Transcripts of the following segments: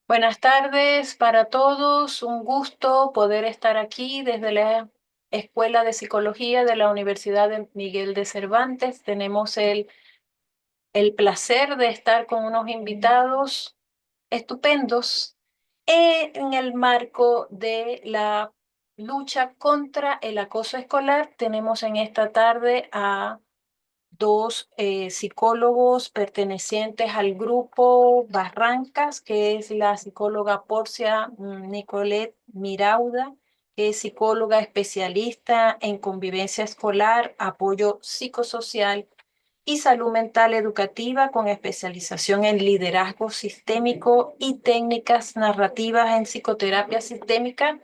Buenas tardes para todos. Un gusto poder estar aquí desde la Escuela de Psicología de la Universidad de Miguel de Cervantes. Tenemos el placer de estar con unos invitados estupendos en el marco de la lucha contra el acoso escolar. Tenemos en esta tarde a dos psicólogos pertenecientes al grupo Barrancas, que es la psicóloga Porcia Nicolet Mirauda, que es psicóloga especialista en convivencia escolar, apoyo psicosocial y salud mental educativa con especialización en liderazgo sistémico y técnicas narrativas en psicoterapia sistémica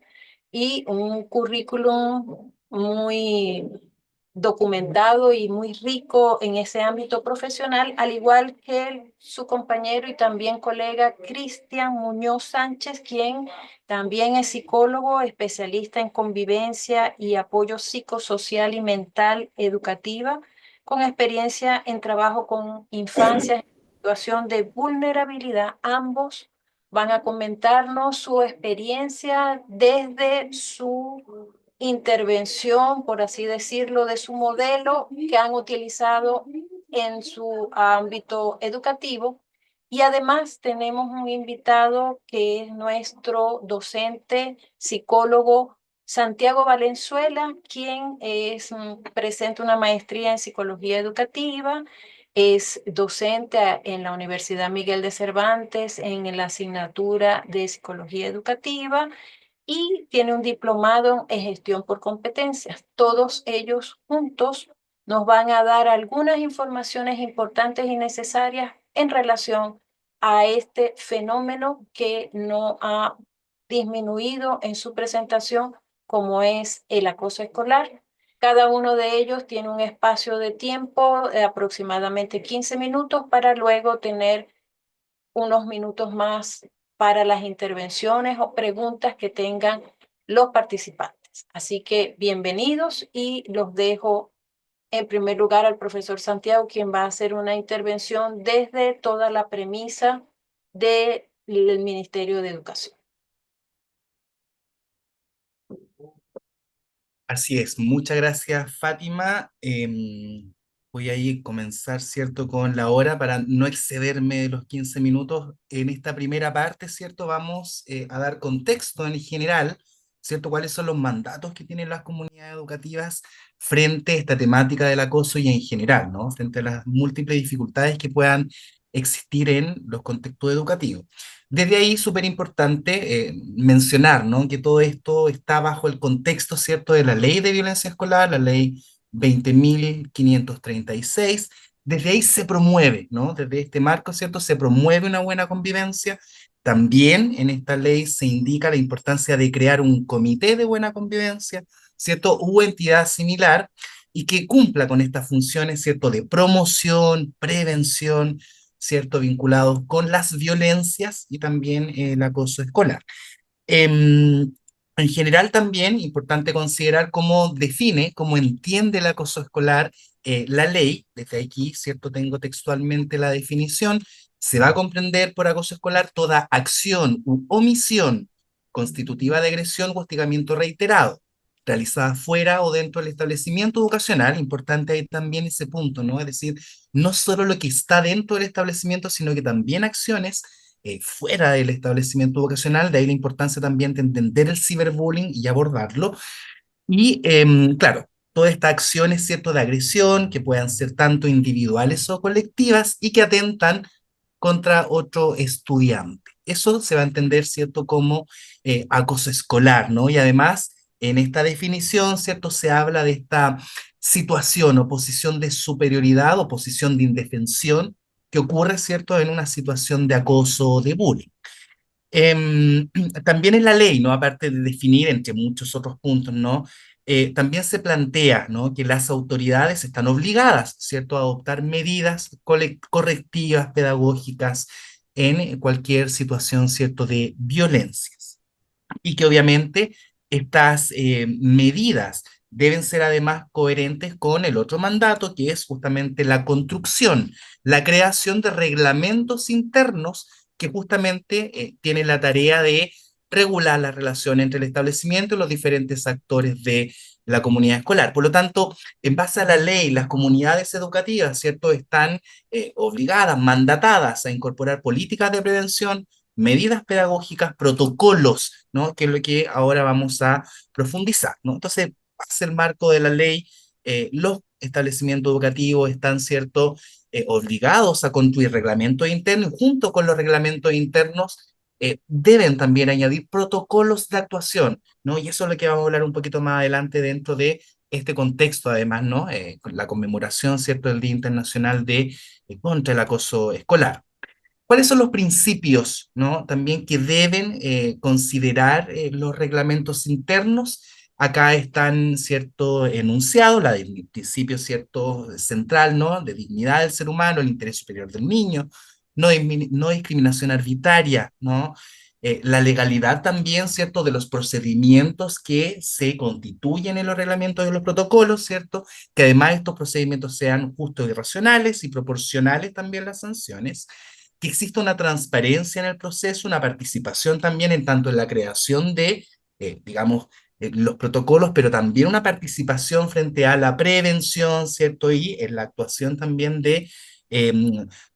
y un currículum muy documentado y muy rico en ese ámbito profesional, al igual que su compañero y también colega Cristian Muñoz Sánchez, quien también es psicólogo, especialista en convivencia y apoyo psicosocial y mental educativa, con experiencia en trabajo con infancias en situación de vulnerabilidad. Ambos van a comentarnos su experiencia desde su intervención, por así decirlo, de su modelo que han utilizado en su ámbito educativo. Y además tenemos un invitado que es nuestro docente, psicólogo Santiago Valenzuela, quien presenta una maestría en psicología educativa, es docente en la Universidad Miguel de Cervantes en la asignatura de psicología educativa y tiene un diplomado en gestión por competencias. Todos ellos juntos nos van a dar algunas informaciones importantes y necesarias en relación a este fenómeno que no ha disminuido en su presentación, como es el acoso escolar. Cada uno de ellos tiene un espacio de tiempo de aproximadamente 15 minutos para luego tener unos minutos más para las intervenciones o preguntas que tengan los participantes. Así que bienvenidos y los dejo en primer lugar al profesor Santiago, quien va a hacer una intervención desde toda la premisa del Ministerio de Educación. Así es, muchas gracias Fátima. Voy a ir comenzar, ¿cierto?, con la hora para no excederme de los 15 minutos. En esta primera parte, ¿cierto?, vamos a dar contexto en general, ¿cierto?, cuáles son los mandatos que tienen las comunidades educativas frente a esta temática del acoso y en general, ¿no?, frente a las múltiples dificultades que puedan existir en los contextos educativos. Desde ahí, súper importante mencionar, ¿no?, que todo esto está bajo el contexto, ¿cierto?, de la ley de violencia escolar, la ley 20.536. Desde ahí se promueve, ¿no?, desde este marco, ¿cierto?, se promueve una buena convivencia. También en esta ley se indica la importancia de crear un comité de buena convivencia, ¿cierto?, u entidad similar, y que cumpla con estas funciones, ¿cierto?, de promoción, prevención, ¿cierto?, vinculados con las violencias y también el acoso escolar. Em, en general también importante considerar cómo define, cómo entiende el acoso escolar la ley. Desde aquí, ¿cierto?, tengo textualmente la definición. Se va a comprender por acoso escolar toda acción u omisión constitutiva de agresión o hostigamiento reiterado, realizada fuera o dentro del establecimiento educacional. Importante ahí también ese punto, ¿no? Es decir, no solo lo que está dentro del establecimiento, sino que también acciones fuera del establecimiento vocacional. De ahí la importancia también de entender el ciberbullying y abordarlo. Y claro, todas estas acciones, ¿cierto?, de agresión, que puedan ser tanto individuales o colectivas y que atentan contra otro estudiante. Eso se va a entender, ¿cierto?, como acoso escolar, ¿no? Y además, en esta definición, ¿cierto?, se habla de esta situación o posición de superioridad o posición de indefensión que ocurre, ¿cierto?, en una situación de acoso o de bullying. Em, También en la ley, ¿no?, aparte de definir entre muchos otros puntos, ¿no?, también se plantea, ¿no?, que las autoridades están obligadas, ¿cierto?, a adoptar medidas correctivas, pedagógicas en cualquier situación, ¿cierto?, de violencias. Y que obviamente estas medidas deben ser además coherentes con el otro mandato, que es justamente la construcción, la creación de reglamentos internos que justamente tiene la tarea de regular la relación entre el establecimiento y los diferentes actores de la comunidad escolar. Por lo tanto, en base a la ley, las comunidades educativas, ¿cierto?, están obligadas, mandatadas a incorporar políticas de prevención, medidas pedagógicas, protocolos, ¿no?, que es lo que ahora vamos a profundizar, ¿no? Entonces, base el marco de la ley, los establecimientos educativos están, ¿cierto?, obligados a construir reglamentos internos y junto con los reglamentos internos deben también añadir protocolos de actuación, ¿no? Y eso es lo que vamos a hablar un poquito más adelante dentro de este contexto, además, ¿no? Con la conmemoración, ¿cierto?, del Día Internacional de contra el acoso escolar. ¿Cuáles son los principios, ¿no?, también que deben considerar los reglamentos internos? Acá están, cierto, enunciados, el principio, cierto, central, ¿no?, de dignidad del ser humano, el interés superior del niño, no discriminación arbitraria, ¿no? La legalidad también, ¿cierto?, de los procedimientos que se constituyen en los reglamentos y los protocolos, ¿cierto? Que además estos procedimientos sean justos y racionales y proporcionales también las sanciones, que exista una transparencia en el proceso, una participación también en tanto en la creación de, digamos, los protocolos, pero también una participación frente a la prevención, ¿cierto? Y en la actuación también de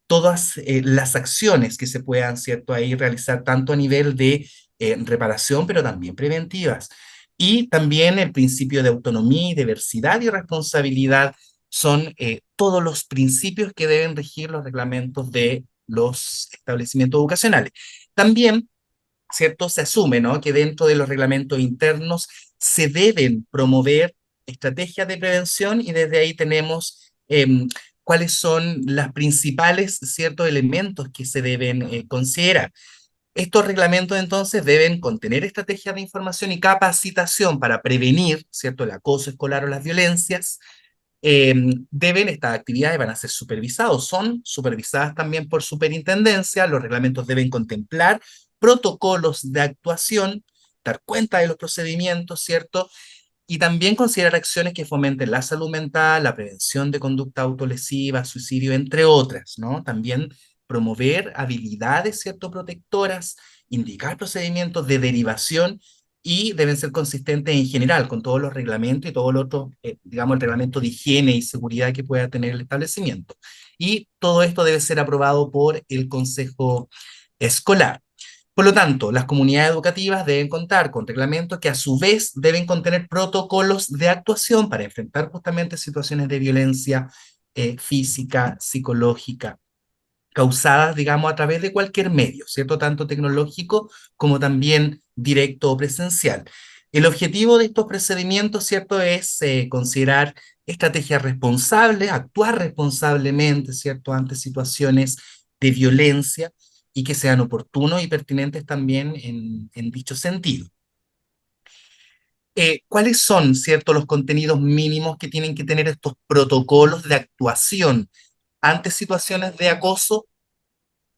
todas las acciones que se puedan, ¿cierto?, ahí realizar tanto a nivel de reparación, pero también preventivas. Y también el principio de autonomía, diversidad y responsabilidad son todos los principios que deben regir los reglamentos de los establecimientos educacionales. También, ¿cierto?, se asume, ¿no?, que dentro de los reglamentos internos se deben promover estrategias de prevención y desde ahí tenemos cuáles son los principales, ¿cierto?, elementos que se deben considerar. Estos reglamentos entonces deben contener estrategias de información y capacitación para prevenir, ¿cierto?, el acoso escolar o las violencias. Estas actividades van a ser supervisados, son supervisadas también por superintendencia. Los reglamentos deben contemplar protocolos de actuación, dar cuenta de los procedimientos, ¿cierto? Y también considerar acciones que fomenten la salud mental, la prevención de conducta autolesiva, suicidio, entre otras, ¿no? También promover habilidades, ¿cierto?, protectoras, indicar procedimientos de derivación y deben ser consistentes en general con todos los reglamentos y todo lo otro, digamos, el reglamento de higiene y seguridad que pueda tener el establecimiento. Y todo esto debe ser aprobado por el Consejo Escolar. Por lo tanto, las comunidades educativas deben contar con reglamentos que a su vez deben contener protocolos de actuación para enfrentar justamente situaciones de violencia física, psicológica, causadas, digamos, a través de cualquier medio, ¿cierto? Tanto tecnológico como también directo o presencial. El objetivo de estos procedimientos, ¿cierto?, es considerar estrategias responsables, actuar responsablemente, ¿cierto?, ante situaciones de violencia y que sean oportunos y pertinentes también en dicho sentido. ¿Cuáles son, cierto, los contenidos mínimos que tienen que tener estos protocolos de actuación ante situaciones de acoso?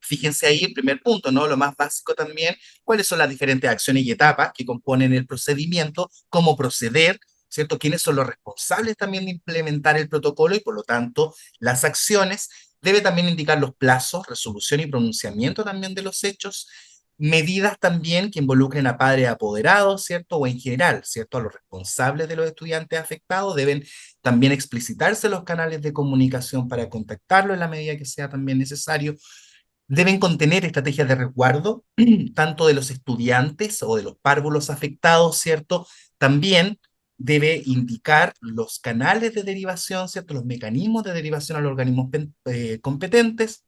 Fíjense ahí el primer punto, ¿no? Lo más básico también, cuáles son las diferentes acciones y etapas que componen el procedimiento, cómo proceder, ¿cierto? ¿Quiénes son los responsables también de implementar el protocolo y por lo tanto las acciones? Debe también indicar los plazos, resolución y pronunciamiento también de los hechos, medidas también que involucren a padres apoderados, ¿cierto? O en general, ¿cierto? A los responsables de los estudiantes afectados deben también explicitarse los canales de comunicación para contactarlo en la medida que sea también necesario. Deben contener estrategias de resguardo, tanto de los estudiantes o de los párvulos afectados, ¿cierto? También debe indicar los canales de derivación, ¿cierto? Los mecanismos de derivación a los organismos competentes.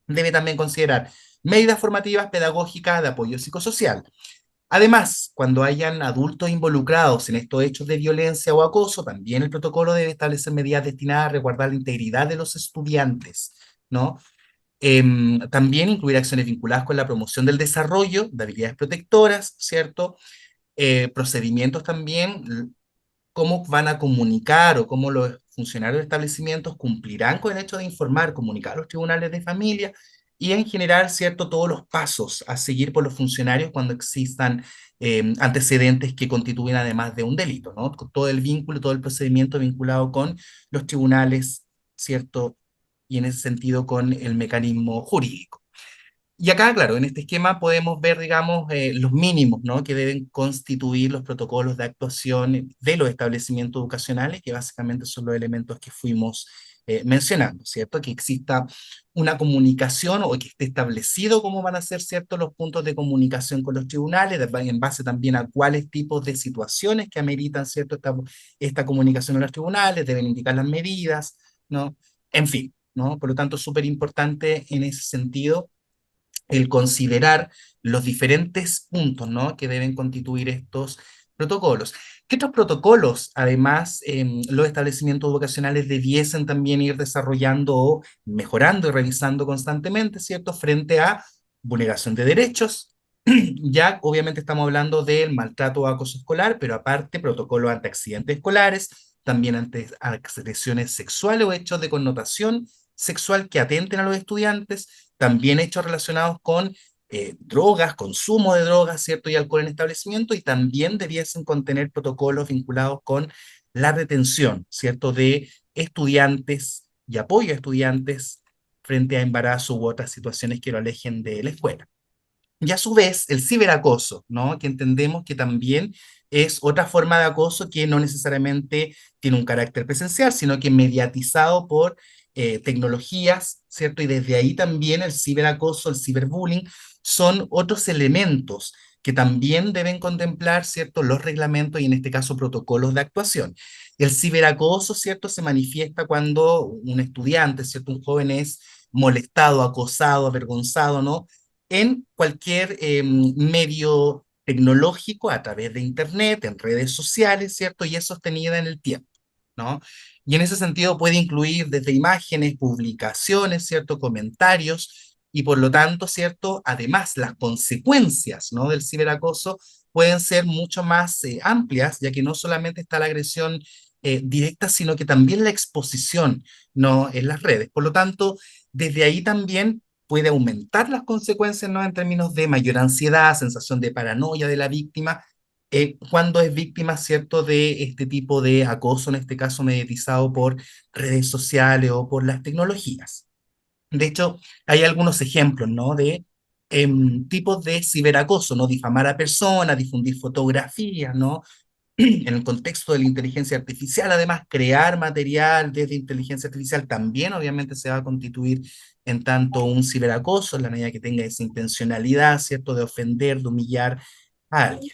Debe también considerar medidas formativas, pedagógicas, de apoyo psicosocial. Además, cuando hayan adultos involucrados en estos hechos de violencia o acoso, también el protocolo debe establecer medidas destinadas a resguardar la integridad de los estudiantes, ¿no? También incluir acciones vinculadas con la promoción del desarrollo de habilidades protectoras, ¿cierto? Procedimientos también, cómo van a comunicar o cómo los funcionarios de establecimientos cumplirán con el hecho de informar, comunicar a los tribunales de familia y en general, ¿cierto?, todos los pasos a seguir por los funcionarios cuando existan antecedentes que constituyen además de un delito, ¿no? Todo el vínculo, todo el procedimiento vinculado con los tribunales, ¿cierto? Y en ese sentido con el mecanismo jurídico. Y acá, claro, en este esquema podemos ver, digamos, los mínimos, ¿no? Que deben constituir los protocolos de actuación de los establecimientos educacionales, que básicamente son los elementos que fuimos mencionando, ¿cierto? Que exista una comunicación o que esté establecido cómo van a ser, ¿cierto? Los puntos de comunicación con los tribunales, en base también a cuáles tipos de situaciones que ameritan, ¿cierto? Esta comunicación a los tribunales, deben indicar las medidas, ¿no? En fin, ¿no? Por lo tanto, súper importante en ese sentido el considerar los diferentes puntos, ¿no? Que deben constituir estos protocolos. ¿Qué otros protocolos, además, los establecimientos educacionales debiesen también ir desarrollando o mejorando y revisando constantemente, ¿cierto? Frente a vulneración de derechos. Ya obviamente estamos hablando del maltrato o acoso escolar, pero aparte protocolos ante accidentes escolares, también ante agresiones sexuales o hechos de connotación sexual que atenten a los estudiantes, también hechos relacionados con drogas, consumo de drogas, ¿cierto? Y alcohol en establecimiento, y también debiesen contener protocolos vinculados con la retención, ¿cierto? De estudiantes y apoyo a estudiantes frente a embarazo u otras situaciones que lo alejen de la escuela. Y a su vez, el ciberacoso, ¿no? Que entendemos que también es otra forma de acoso que no necesariamente tiene un carácter presencial, sino que mediatizado por tecnologías, ¿cierto? Y desde ahí también el ciberacoso, el ciberbullying, son otros elementos que también deben contemplar, ¿cierto? Los reglamentos y en este caso protocolos de actuación. El ciberacoso, ¿cierto? Se manifiesta cuando un estudiante, ¿cierto? Un joven es molestado, acosado, avergonzado, ¿no? En cualquier medio tecnológico, a través de Internet, en redes sociales, ¿cierto? Y es sostenida en el tiempo, ¿no? Y en ese sentido puede incluir desde imágenes, publicaciones, ¿cierto? Comentarios, y por lo tanto, ¿cierto? Además, las consecuencias, ¿no? Del ciberacoso pueden ser mucho más amplias, ya que no solamente está la agresión directa, sino que también la exposición, ¿no? En las redes. Por lo tanto, desde ahí también puede aumentar las consecuencias, ¿no? En términos de mayor ansiedad, sensación de paranoia de la víctima, cuando es víctima, ¿cierto?, de este tipo de acoso, en este caso mediatizado por redes sociales o por las tecnologías. De hecho, hay algunos ejemplos, ¿no? De tipos de ciberacoso, ¿no? Difamar a personas, difundir fotografías, ¿no? En el contexto de la inteligencia artificial, además, crear material desde inteligencia artificial también obviamente se va a constituir en tanto un ciberacoso, en la medida que tenga esa intencionalidad, ¿cierto?, de ofender, de humillar a alguien.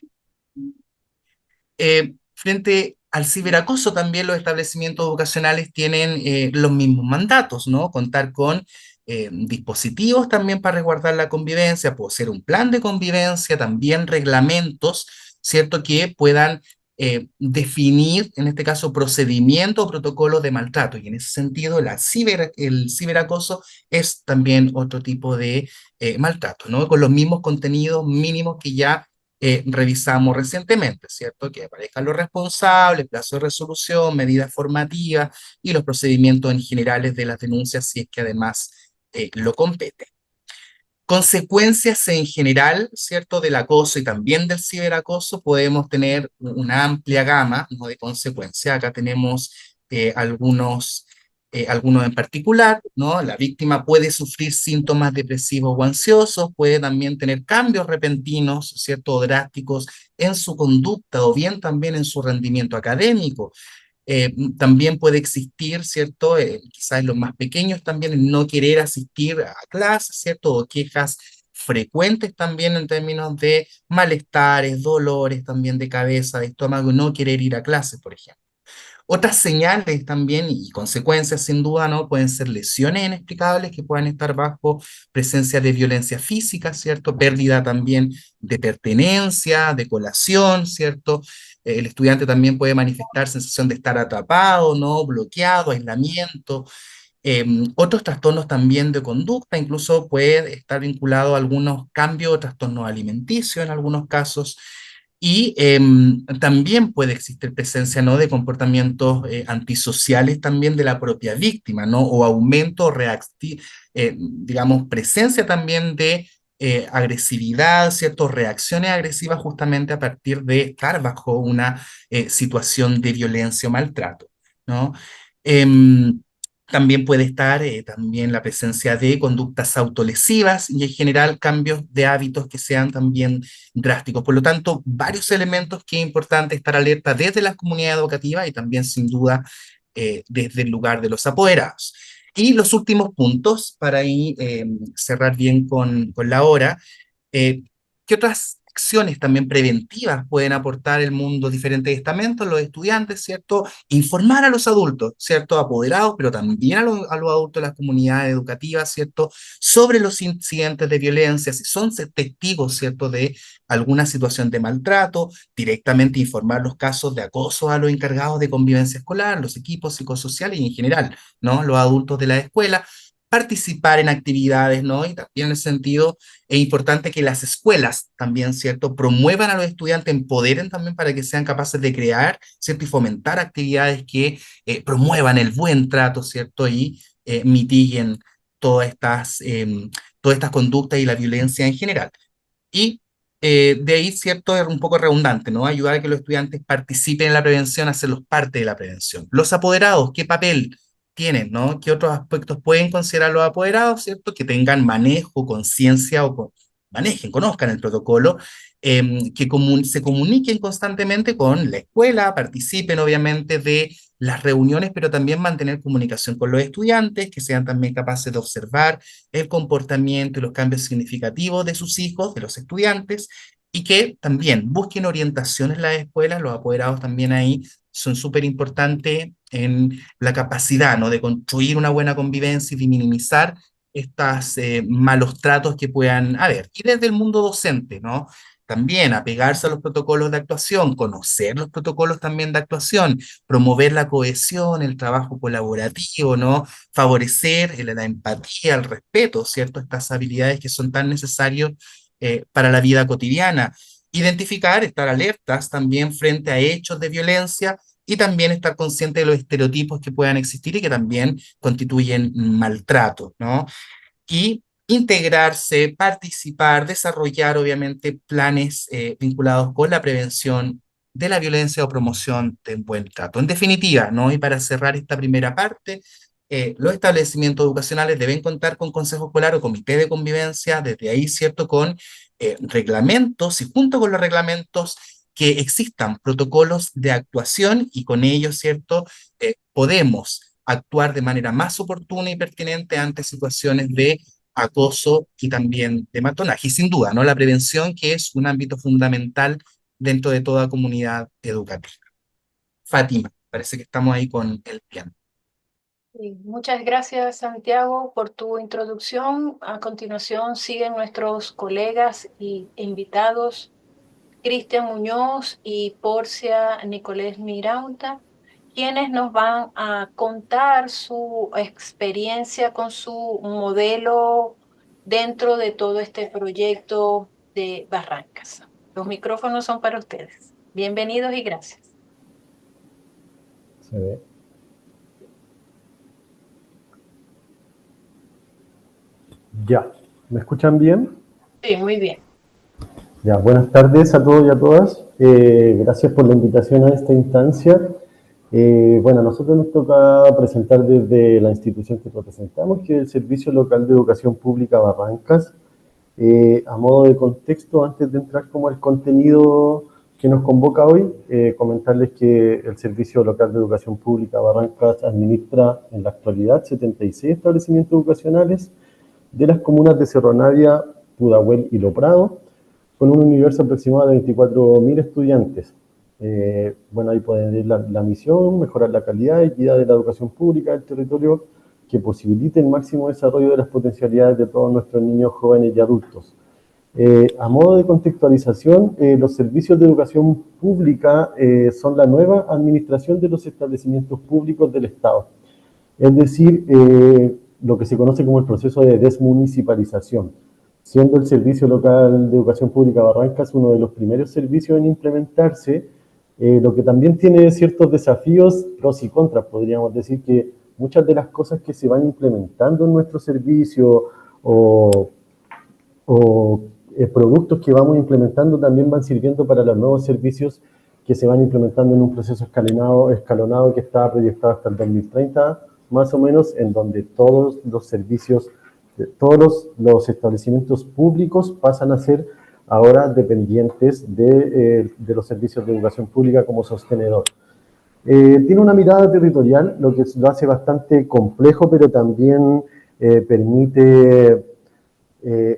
Frente al ciberacoso, también los establecimientos educacionales tienen los mismos mandatos, ¿no? Contar con dispositivos también para resguardar la convivencia, puede ser un plan de convivencia, también reglamentos, ¿cierto? Que puedan definir, en este caso, procedimientos o protocolos de maltrato. Y en ese sentido, el ciberacoso es también otro tipo de maltrato, ¿no? Con los mismos contenidos mínimos que ya revisamos recientemente, ¿cierto? Que aparezcan los responsables, plazo de resolución, medidas formativas y los procedimientos en generales de las denuncias, si es que además lo compete. Consecuencias en general, ¿cierto? Del acoso y también del ciberacoso, podemos tener una amplia gama, ¿no? De consecuencias. Acá tenemos algunos en particular, ¿no? La víctima puede sufrir síntomas depresivos o ansiosos, puede también tener cambios repentinos, ¿cierto? O drásticos en su conducta o bien también en su rendimiento académico. También puede existir, ¿cierto? Quizás en los más pequeños también el no querer asistir a clases, ¿cierto? O quejas frecuentes también en términos de malestares, dolores también de cabeza, de estómago, no querer ir a clases, por ejemplo. Otras señales también y consecuencias sin duda, ¿no? Pueden ser lesiones inexplicables que puedan estar bajo presencia de violencia física, ¿cierto? Pérdida también de pertenencia, de colación, ¿cierto? El estudiante también puede manifestar sensación de estar atrapado, ¿no? Bloqueado, aislamiento. Otros trastornos también de conducta, incluso puede estar vinculado a algunos cambios o trastornos alimenticios en algunos casos, y también puede existir presencia, ¿no? De comportamientos antisociales también de la propia víctima, ¿no? O aumento, digamos, presencia también de agresividad, ¿cierto? Reacciones agresivas justamente a partir de estar bajo una situación de violencia o maltrato, ¿no? Em, También puede estar también la presencia de conductas autolesivas y en general cambios de hábitos que sean también drásticos. Por lo tanto, varios elementos que es importante estar alerta desde la comunidad educativa y también sin duda desde el lugar de los apoderados. Y los últimos puntos para ahí cerrar bien con la hora. Eh, ¿Qué otras acciones también preventivas pueden aportar el mundo diferentes estamentos, los estudiantes, ¿cierto? Informar a los adultos, ¿cierto? Apoderados, pero también a los adultos de las comunidades educativas, ¿cierto? Sobre los incidentes de violencia, si son testigos, ¿cierto? De alguna situación de maltrato, directamente informar los casos de acoso a los encargados de convivencia escolar, los equipos psicosociales y en general, ¿no? Los adultos de la escuela, participar en actividades, ¿no? Y también en ese sentido es importante que las escuelas también, ¿cierto?, promuevan a los estudiantes, empoderen también para que sean capaces de crear, ¿cierto?, y fomentar actividades que promuevan el buen trato, ¿cierto?, y mitiguen todas todas estas conductas y la violencia en general. Y de ahí, cierto, es un poco redundante, ¿no? Ayudar a que los estudiantes participen en la prevención, hacerlos parte de la prevención. Los apoderados, ¿qué papel tienen, ¿no? ¿Qué otros aspectos pueden considerar los apoderados, cierto? Que tengan manejo, conciencia manejen, conozcan el protocolo, que se comuniquen constantemente con la escuela, participen obviamente de las reuniones, pero también mantener comunicación con los estudiantes, que sean también capaces de observar el comportamiento y los cambios significativos de sus hijos, de los estudiantes, y que también busquen orientación en las escuelas. Los apoderados también ahí son súper importantes en la capacidad, ¿no?, de construir una buena convivencia y de minimizar estos malos tratos que puedan haber. Y desde el mundo docente, ¿no? También apegarse a los protocolos de actuación, conocer los protocolos también de actuación, promover la cohesión, el trabajo colaborativo, ¿no? Favorecer la empatía, el respeto, ¿cierto? Estas habilidades que son tan necesarias para la vida cotidiana. Identificar, estar alertas también frente a hechos de violencia y también estar consciente de los estereotipos que puedan existir y que también constituyen maltrato, ¿no? Y integrarse, participar, desarrollar obviamente planes vinculados con la prevención de la violencia o promoción de un buen trato. En definitiva, ¿no? Y para cerrar esta primera parte, los establecimientos educacionales deben contar con consejo escolar o comité de convivencia, desde ahí, ¿cierto?, con reglamentos y junto con los reglamentos que existan protocolos de actuación y con ellos, ¿cierto?, podemos actuar de manera más oportuna y pertinente ante situaciones de acoso y también de matonaje. Y sin duda, ¿no?, la prevención, que es un ámbito fundamental dentro de toda comunidad educativa. Fátima, parece que estamos ahí con el piano. Sí, muchas gracias, Santiago, por tu introducción. A continuación siguen nuestros colegas e invitados, Cristian Muñoz y Porcia Nicolés Mirauta, quienes nos van a contar su experiencia con su modelo dentro de todo este proyecto de Barrancas. Los micrófonos son para ustedes. Bienvenidos y gracias. Se ve. Ya, ¿me escuchan bien? Sí, muy bien. Ya, buenas tardes a todos y a todas. Gracias por la invitación a esta instancia. Bueno, a nosotros nos toca presentar desde la institución que representamos, que es el Servicio Local de Educación Pública Barrancas. A modo de contexto, antes de entrar como al contenido que nos convoca hoy, comentarles que el Servicio Local de Educación Pública Barrancas administra en la actualidad 76 establecimientos educacionales de las comunas de Cerro Navia, Pudahuel y Lo Prado, con un universo aproximado de 24.000 estudiantes. Bueno, ahí pueden ver la misión: mejorar la calidad y equidad de la educación pública del territorio, que posibilite el máximo desarrollo de las potencialidades de todos nuestros niños, jóvenes y adultos. A modo de contextualización, los servicios de educación pública son la nueva administración de los establecimientos públicos del Estado. Es decir, lo que se conoce como el proceso de desmunicipalización, siendo el Servicio Local de Educación Pública Barrancas uno de los primeros servicios en implementarse, lo que también tiene ciertos desafíos, pros y contras. Podríamos decir que muchas de las cosas que se van implementando en nuestro servicio o productos que vamos implementando también van sirviendo para los nuevos servicios que se van implementando en un proceso escalonado que está proyectado hasta el 2030, más o menos, en donde todos los servicios, los establecimientos públicos pasan a ser ahora dependientes de los servicios de educación pública como sostenedor. Tiene una mirada territorial, lo que lo hace bastante complejo, pero también permite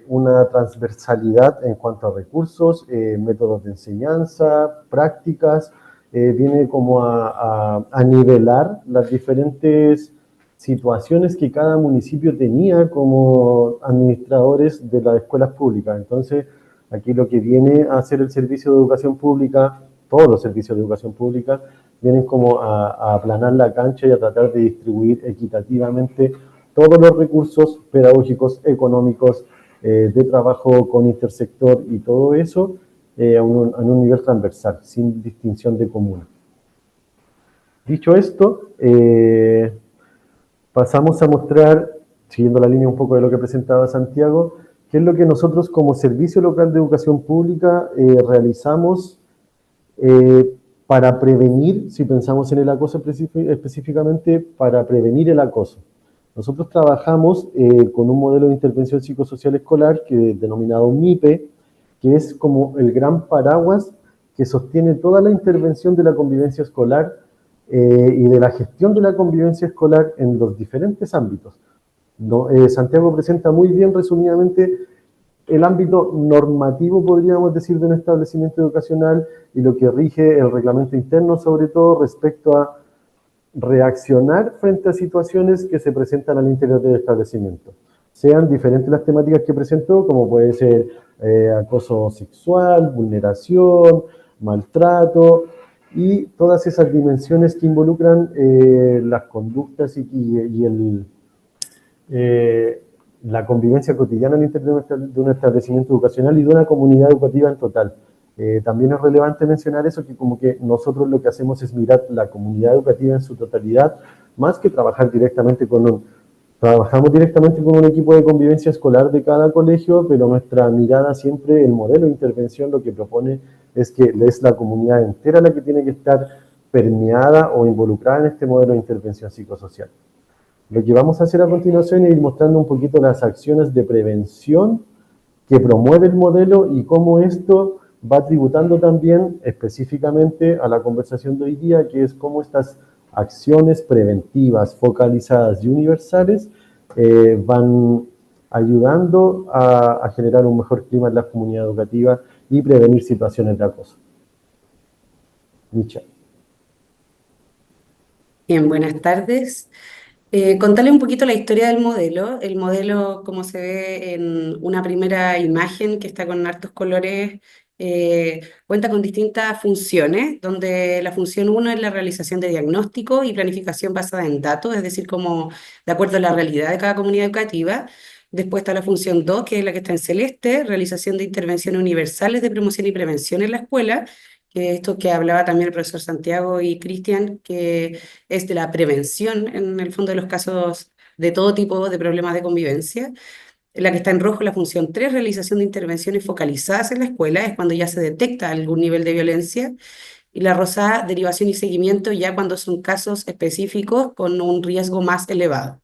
una transversalidad en cuanto a recursos, métodos de enseñanza, prácticas, viene como a nivelar las diferentes situaciones que cada municipio tenía como administradores de las escuelas públicas. Entonces, aquí lo que viene a hacer el servicio de educación pública, todos los servicios de educación pública, vienen como a aplanar la cancha y a tratar de distribuir equitativamente todos los recursos pedagógicos, económicos, de trabajo con intersector y todo eso a un nivel transversal, sin distinción de comuna. Dicho esto, pasamos a mostrar, siguiendo la línea un poco de lo que presentaba Santiago, qué es lo que nosotros como Servicio Local de Educación Pública realizamos para prevenir, si pensamos en el acoso específicamente, para prevenir el acoso. Nosotros trabajamos con un modelo de intervención psicosocial escolar denominado MIPE, que es como el gran paraguas que sostiene toda la intervención de la convivencia escolar y de la gestión de la convivencia escolar en los diferentes ámbitos. Santiago presenta muy bien, resumidamente, el ámbito normativo, podríamos decir, de un establecimiento educacional y lo que rige el reglamento interno, sobre todo respecto a reaccionar frente a situaciones que se presentan al interior del establecimiento. Sean diferentes las temáticas que presentó, como puede ser acoso sexual, vulneración, maltrato, y todas esas dimensiones que involucran las conductas la convivencia cotidiana al interior de un establecimiento educacional y de una comunidad educativa en total. También es relevante mencionar eso, que como que nosotros lo que hacemos es mirar la comunidad educativa en su totalidad, más que trabajar directamente trabajamos directamente con un equipo de convivencia escolar de cada colegio, pero nuestra mirada siempre, el modelo de intervención lo que propone es que es la comunidad entera la que tiene que estar permeada o involucrada en este modelo de intervención psicosocial. Lo que vamos a hacer a continuación es ir mostrando un poquito las acciones de prevención que promueve el modelo y cómo esto va tributando también específicamente a la conversación de hoy día, que es cómo estas acciones preventivas, focalizadas y universales van ayudando a generar un mejor clima en la comunidad educativa y prevenir situaciones de acoso. Micha. Bien, buenas tardes. Contarle un poquito la historia del modelo. El modelo, como se ve en una primera imagen que está con hartos colores, cuenta con distintas funciones, donde la función 1 es la realización de diagnóstico y planificación basada en datos, es decir, como de acuerdo a la realidad de cada comunidad educativa. Después está la función 2, que es la que está en celeste, realización de intervenciones universales de promoción y prevención en la escuela, que esto que hablaba también el profesor Santiago y Cristian, que es de la prevención en el fondo de los casos de todo tipo de problemas de convivencia. La que está en rojo, la función 3, realización de intervenciones focalizadas en la escuela, es cuando ya se detecta algún nivel de violencia. Y la rosada, derivación y seguimiento, ya cuando son casos específicos con un riesgo más elevado.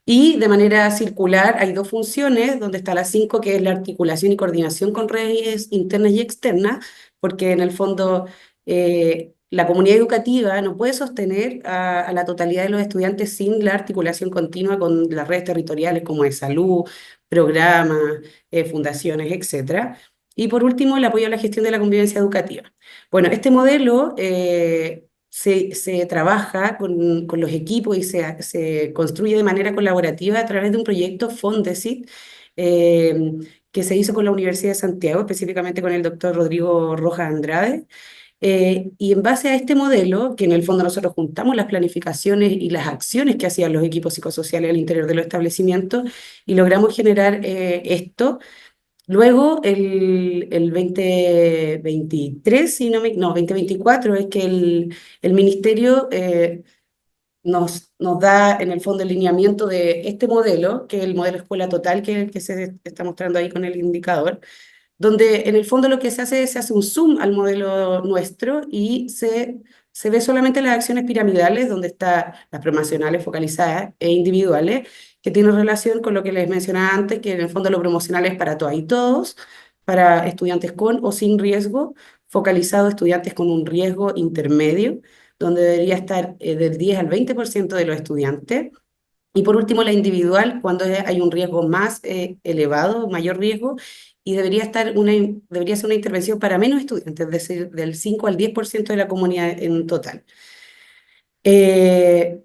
Y de manera circular hay dos funciones, donde está la 5, que es la articulación y coordinación con redes internas y externas, porque en el fondo la comunidad educativa no puede sostener a la totalidad de los estudiantes sin la articulación continua con las redes territoriales como de salud, programas, fundaciones, etc. Y por último, el apoyo a la gestión de la convivencia educativa. Bueno, este modelo se trabaja con los equipos y se construye de manera colaborativa a través de un proyecto Fondesit que se hizo con la Universidad de Santiago, específicamente con el doctor Rodrigo Rojas Andrade. Y en base a este modelo, que en el fondo nosotros juntamos las planificaciones y las acciones que hacían los equipos psicosociales al interior de los establecimientos y logramos generar esto. Luego, el 2023, no, 2024, es que el ministerio nos da en el fondo el lineamiento de este modelo, que es el modelo escuela total, que se está mostrando ahí con el indicador, donde en el fondo lo que se hace es un zoom al modelo nuestro y se se ve solamente las acciones piramidales, donde están las promocionales focalizadas e individuales, que tienen relación con lo que les mencionaba antes, que en el fondo lo promocional es para todas y todos, para estudiantes con o sin riesgo, focalizado a estudiantes con un riesgo intermedio, donde debería estar del 10 al 20% de los estudiantes. Y por último, la individual, cuando hay un riesgo más elevado, mayor riesgo, y debería ser una intervención para menos estudiantes, es decir, del 5 al 10% de la comunidad en total. Eh,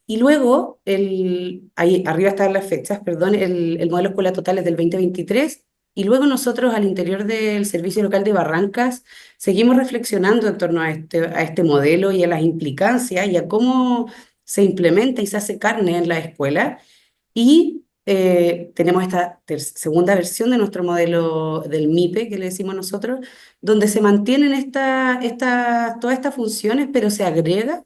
y luego, ahí arriba están las fechas, perdón, el modelo escuela total es del 2023, y luego nosotros al interior del Servicio Local de Barrancas seguimos reflexionando en torno a este modelo y a las implicancias y a cómo se implementa y se hace carne en la escuela. Y tenemos esta segunda versión de nuestro modelo del MIPE, que le decimos nosotros, donde se mantienen todas estas funciones, pero se agrega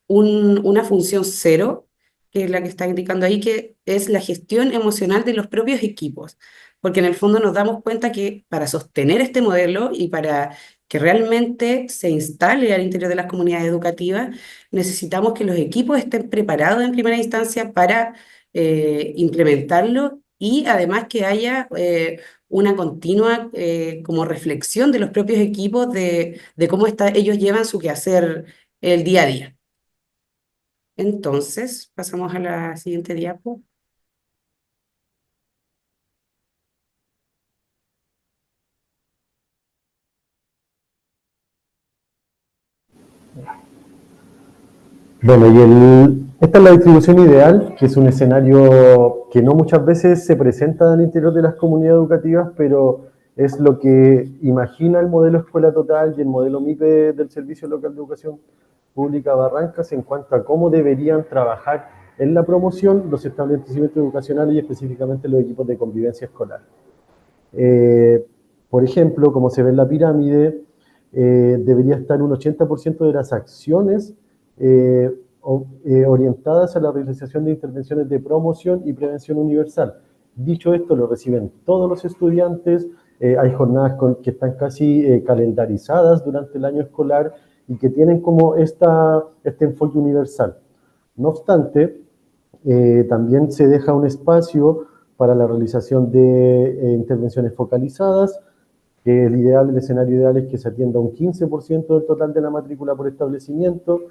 una función cero, que es la que está indicando ahí, que es la gestión emocional de los propios equipos. Porque en el fondo nos damos cuenta que para sostener este modelo y para que realmente se instale al interior de las comunidades educativas, necesitamos que los equipos estén preparados en primera instancia para implementarlo y además que haya una continua como reflexión de los propios equipos de cómo ellos llevan su quehacer el día a día. Entonces, pasamos a la siguiente diapo. Bueno, esta es la distribución ideal, que es un escenario que no muchas veces se presenta al interior de las comunidades educativas, pero es lo que imagina el modelo escuela total y el modelo MIPE del Servicio Local de Educación Pública Barrancas en cuanto a cómo deberían trabajar en la promoción los establecimientos educacionales y específicamente los equipos de convivencia escolar. Por ejemplo, como se ve en la pirámide, debería estar un 80% de las acciones orientadas a la realización de intervenciones de promoción y prevención universal. Dicho esto, lo reciben todos los estudiantes, hay jornadas que están casi calendarizadas durante el año escolar y que tienen como este enfoque universal. No obstante, también se deja un espacio para la realización de intervenciones focalizadas, que el escenario ideal es que se atienda un 15% del total de la matrícula por establecimiento,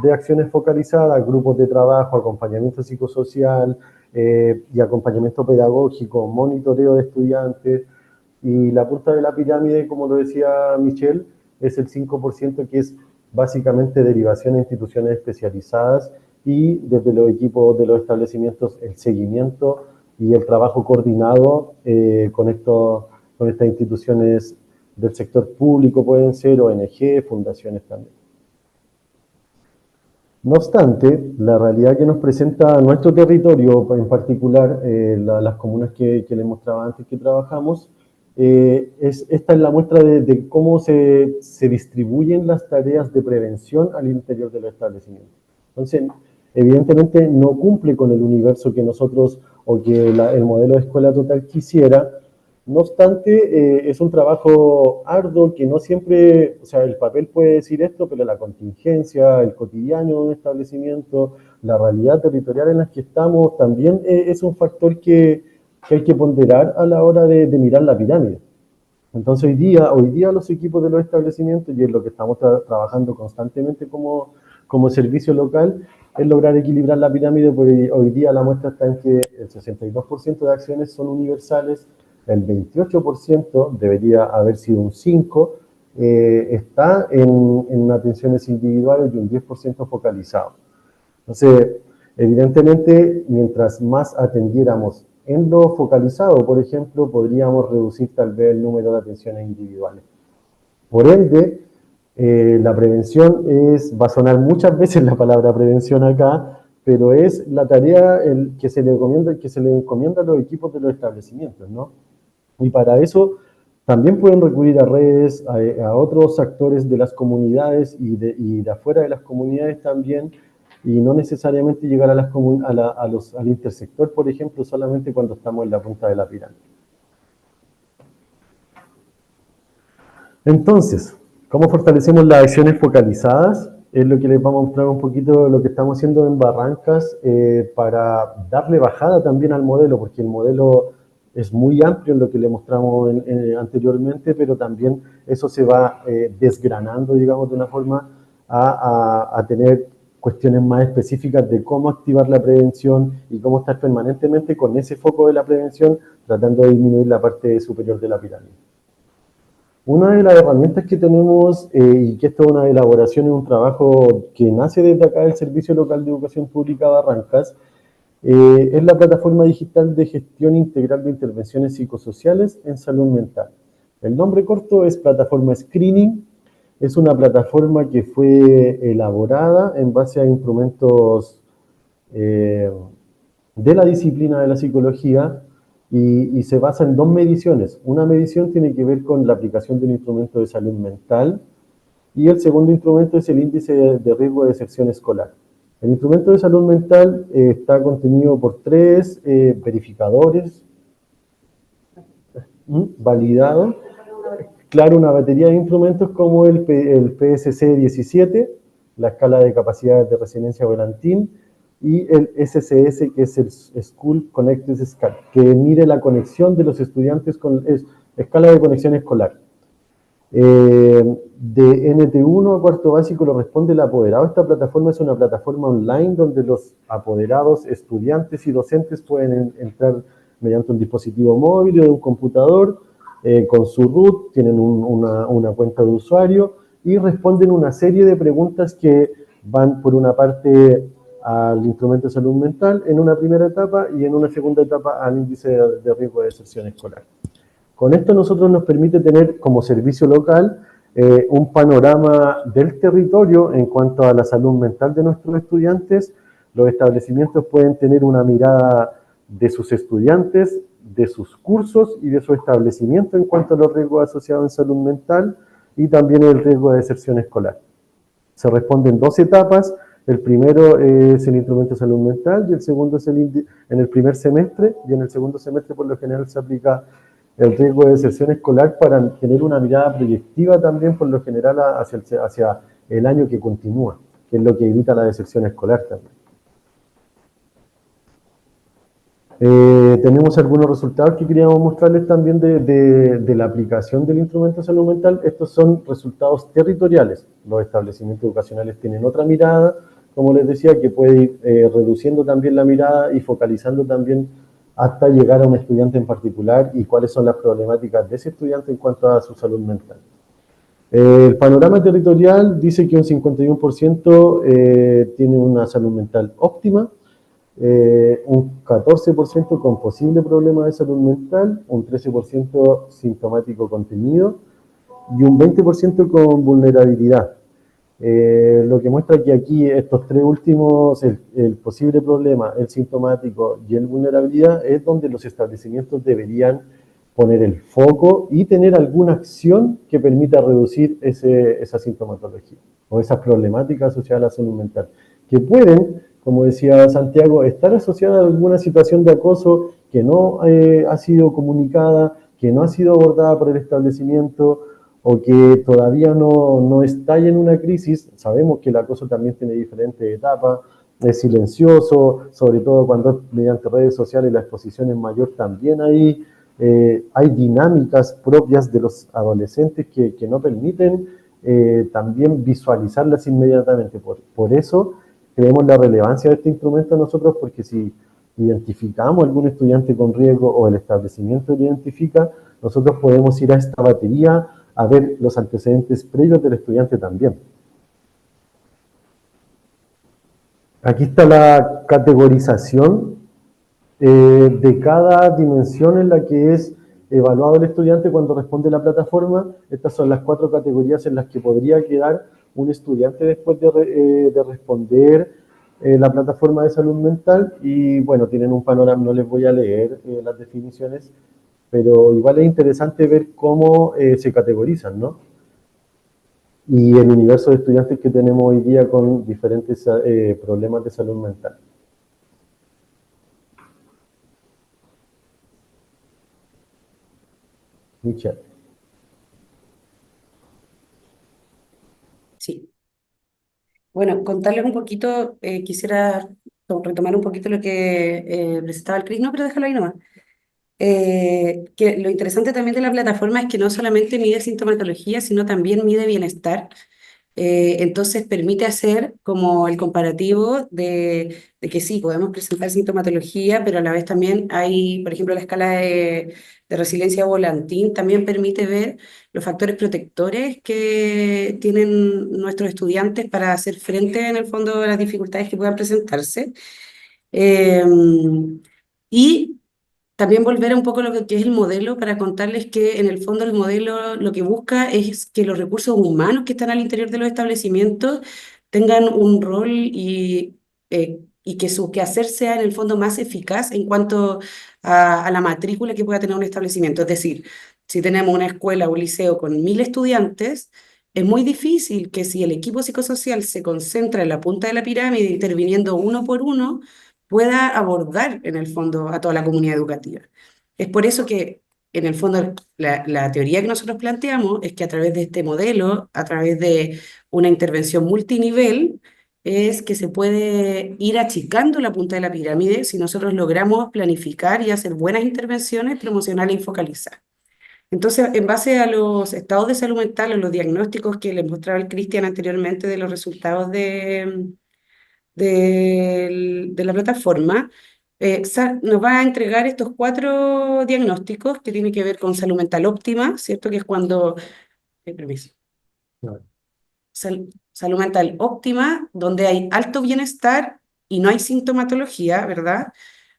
de acciones focalizadas, grupos de trabajo, acompañamiento psicosocial y acompañamiento pedagógico, monitoreo de estudiantes. Y la punta de la pirámide, como lo decía Michelle, es el 5% que es básicamente derivación a instituciones especializadas y desde los equipos de los establecimientos el seguimiento y el trabajo coordinado con estas instituciones del sector público, pueden ser ONG, fundaciones también. No obstante, la realidad que nos presenta nuestro territorio, en particular las comunas que les mostraba antes que trabajamos, esta es la muestra de cómo se distribuyen las tareas de prevención al interior de los establecimientos. Entonces, evidentemente no cumple con el universo que nosotros o que el modelo de escuela total quisiera. No obstante, es un trabajo arduo que no siempre, o sea, el papel puede decir esto, pero la contingencia, el cotidiano de un establecimiento, la realidad territorial en la que estamos, también es un factor que hay que ponderar a la hora de mirar la pirámide. Entonces hoy día los equipos de los establecimientos, y es lo que estamos trabajando constantemente como servicio local, es lograr equilibrar la pirámide, porque hoy día la muestra está en que el 62% de acciones son universales, el 28% debería haber sido un 5%, está en atenciones individuales y un 10% focalizado. Entonces, evidentemente, mientras más atendiéramos en lo focalizado, por ejemplo, podríamos reducir tal vez el número de atenciones individuales. Por ende, la prevención va a sonar muchas veces la palabra prevención acá, pero es la tarea que se le encomienda a los equipos de los establecimientos, ¿no? Y para eso también pueden recurrir a redes, a otros actores de las comunidades y de afuera de las comunidades también, y no necesariamente llegar al intersector, por ejemplo, solamente cuando estamos en la punta de la pirámide. Entonces, ¿cómo fortalecemos las acciones focalizadas? es lo que les vamos a mostrar un poquito de lo que estamos haciendo en Barrancas para darle bajada también al modelo, porque el modelo es muy amplio en lo que le mostramos anteriormente, pero también eso se va desgranando, digamos, de una forma a tener cuestiones más específicas de cómo activar la prevención y cómo estar permanentemente con ese foco de la prevención, tratando de disminuir la parte superior de la pirámide. Una de las herramientas que tenemos, y que esto es una elaboración, es un trabajo que nace desde acá del Servicio Local de Educación Pública Barrancas, es la plataforma digital de gestión integral de intervenciones psicosociales en salud mental. El nombre corto es Plataforma Screening. Es una plataforma que fue elaborada en base a instrumentos de la disciplina de la psicología y se basa en dos mediciones. Una medición tiene que ver con la aplicación de un instrumento de salud mental y el segundo instrumento es el índice de riesgo de deserción escolar. El instrumento de salud mental está contenido por tres verificadores validados. Claro, una batería de instrumentos como el PSC-17, la escala de capacidades de resiliencia volantín, y el SCS, que es el School Connected Scale, que mide la conexión de los estudiantes con escala de conexión escolar. De NT1 a cuarto básico lo responde el apoderado. Esta plataforma es una plataforma online donde los apoderados, estudiantes y docentes pueden entrar mediante un dispositivo móvil o de un computador con su root, tienen una cuenta de usuario y responden una serie de preguntas que van por una parte al instrumento de salud mental en una primera etapa y en una segunda etapa al índice de riesgo de deserción escolar. Con esto nosotros nos permite tener como servicio local un panorama del territorio en cuanto a la salud mental de nuestros estudiantes. Los establecimientos pueden tener una mirada de sus estudiantes, de sus cursos y de su establecimiento en cuanto a los riesgos asociados en salud mental y también el riesgo de deserción escolar. Se responde en dos etapas. El primero es el instrumento de salud mental y el segundo es en el primer semestre, y en el segundo semestre por lo general se aplica el riesgo de deserción escolar para tener una mirada proyectiva también por lo general hacia el año que continúa, que es lo que evita la deserción escolar también. Tenemos algunos resultados que queríamos mostrarles también de la aplicación del instrumento de salud mental. Estos son resultados territoriales. Los establecimientos educacionales tienen otra mirada, como les decía, que puede ir reduciendo también la mirada y focalizando también hasta llegar a un estudiante en particular y cuáles son las problemáticas de ese estudiante en cuanto a su salud mental. El panorama territorial dice que un 51% tiene una salud mental óptima, un 14% con posible problema de salud mental, un 13% sintomático contenido y un 20% con vulnerabilidad. Lo que muestra que aquí estos tres últimos, el posible problema, el sintomático y el vulnerabilidad, es donde los establecimientos deberían poner el foco y tener alguna acción que permita reducir esa sintomatología o esas problemáticas asociadas a la salud mental, que pueden, como decía Santiago, estar asociadas a alguna situación de acoso que no ha sido comunicada, que no ha sido abordada por el establecimiento o que todavía no estalla en una crisis. Sabemos que el acoso también tiene diferentes etapas, es silencioso, sobre todo cuando mediante redes sociales la exposición es mayor también ahí. Hay dinámicas propias de los adolescentes que no permiten también visualizarlas inmediatamente. Por eso creemos la relevancia de este instrumento nosotros, porque si identificamos algún estudiante con riesgo o el establecimiento lo identifica, nosotros podemos ir a esta batería a ver los antecedentes previos del estudiante también. Aquí está la categorización de cada dimensión en la que es evaluado el estudiante cuando responde a la plataforma. Estas son las 4 categorías en las que podría quedar un estudiante después de responder la plataforma de salud mental. Y bueno, tienen un panorama, no les voy a leer las definiciones, pero igual es interesante ver cómo se categorizan, ¿no? Y el universo de estudiantes que tenemos hoy día con diferentes problemas de salud mental. Michelle. Sí. Bueno, contarles un poquito, quisiera retomar un poquito lo que presentaba el Cris, no, pero déjalo ahí nomás. Que lo interesante también de la plataforma es que no solamente mide sintomatología, sino también mide bienestar. Entonces permite hacer como el comparativo de que sí, podemos presentar sintomatología, pero a la vez también hay, por ejemplo, la escala de resiliencia volantín también permite ver los factores protectores que tienen nuestros estudiantes para hacer frente en el fondo a las dificultades que puedan presentarse. Eh, y también volver a un poco a lo que es el modelo para contarles que en el fondo el modelo lo que busca es que los recursos humanos que están al interior de los establecimientos tengan un rol y que su quehacer sea en el fondo más eficaz en cuanto a la matrícula que pueda tener un establecimiento. Es decir, si tenemos una escuela o un liceo con 1.000 estudiantes, es muy difícil que si el equipo psicosocial se concentra en la punta de la pirámide interviniendo uno por uno, pueda abordar en el fondo a toda la comunidad educativa. Es por eso que en el fondo la teoría que nosotros planteamos es que a través de este modelo, a través de una intervención multinivel, es que se puede ir achicando la punta de la pirámide si nosotros logramos planificar y hacer buenas intervenciones promocionales y focalizadas. Entonces, en base a los estados de salud mental, a los diagnósticos que les mostraba el Cristian anteriormente de los resultados de la plataforma, nos va a entregar estos 4 diagnósticos que tienen que ver con salud mental óptima, ¿cierto? Que es cuando, permiso, Claro. salud mental óptima, donde hay alto bienestar y no hay sintomatología, ¿verdad?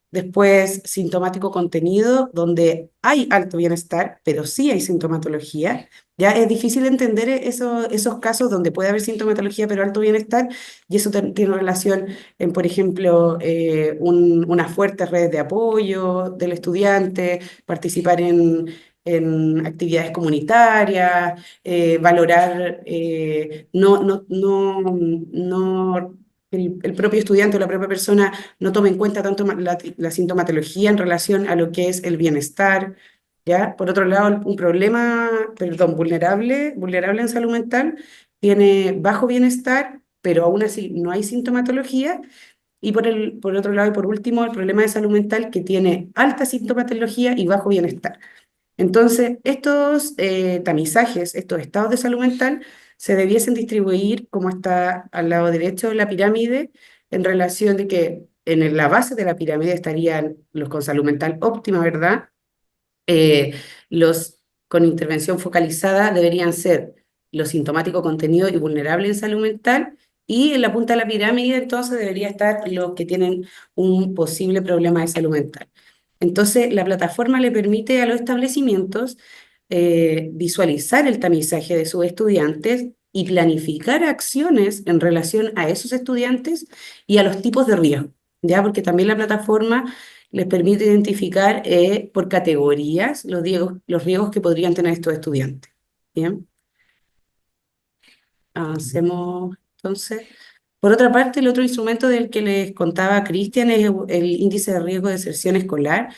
Después, sintomático contenido, donde hay alto bienestar, pero sí hay sintomatología. Ya es difícil entender esos casos donde puede haber sintomatología, pero alto bienestar, y eso tiene relación en, por ejemplo, unas fuertes redes de apoyo del estudiante, participar en actividades comunitarias, valorar, no el propio estudiante o la propia persona no toma en cuenta tanto la sintomatología en relación a lo que es el bienestar, ¿ya? Por otro lado, un problema, perdón, vulnerable en salud mental, tiene bajo bienestar, pero aún así no hay sintomatología. Y por otro lado, y por último, el problema de salud mental que tiene alta sintomatología y bajo bienestar. Entonces, estos tamizajes, estos estados de salud mental, se debiesen distribuir como está al lado derecho de la pirámide, en relación de que en la base de la pirámide estarían los con salud mental óptima, ¿verdad? Eh, los con intervención focalizada deberían ser los sintomático contenido y vulnerable en salud mental, y en la punta de la pirámide entonces debería estar los que tienen un posible problema de salud mental. Entonces, la plataforma le permite a los establecimientos visualizar el tamizaje de sus estudiantes y planificar acciones en relación a esos estudiantes y a los tipos de riesgo, ¿ya? Porque también la plataforma les permite identificar por categorías los riesgos que podrían tener estos estudiantes. Bien, hacemos entonces. Por otra parte, el otro instrumento del que les contaba Cristian es el índice de riesgo de deserción escolar,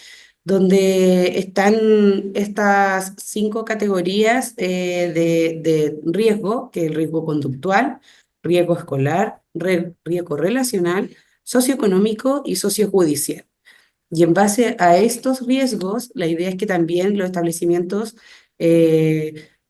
donde están estas 5 categorías de riesgo, que es el riesgo conductual, riesgo escolar, riesgo relacional, socioeconómico y sociojudicial. Y en base a estos riesgos, la idea es que también los establecimientos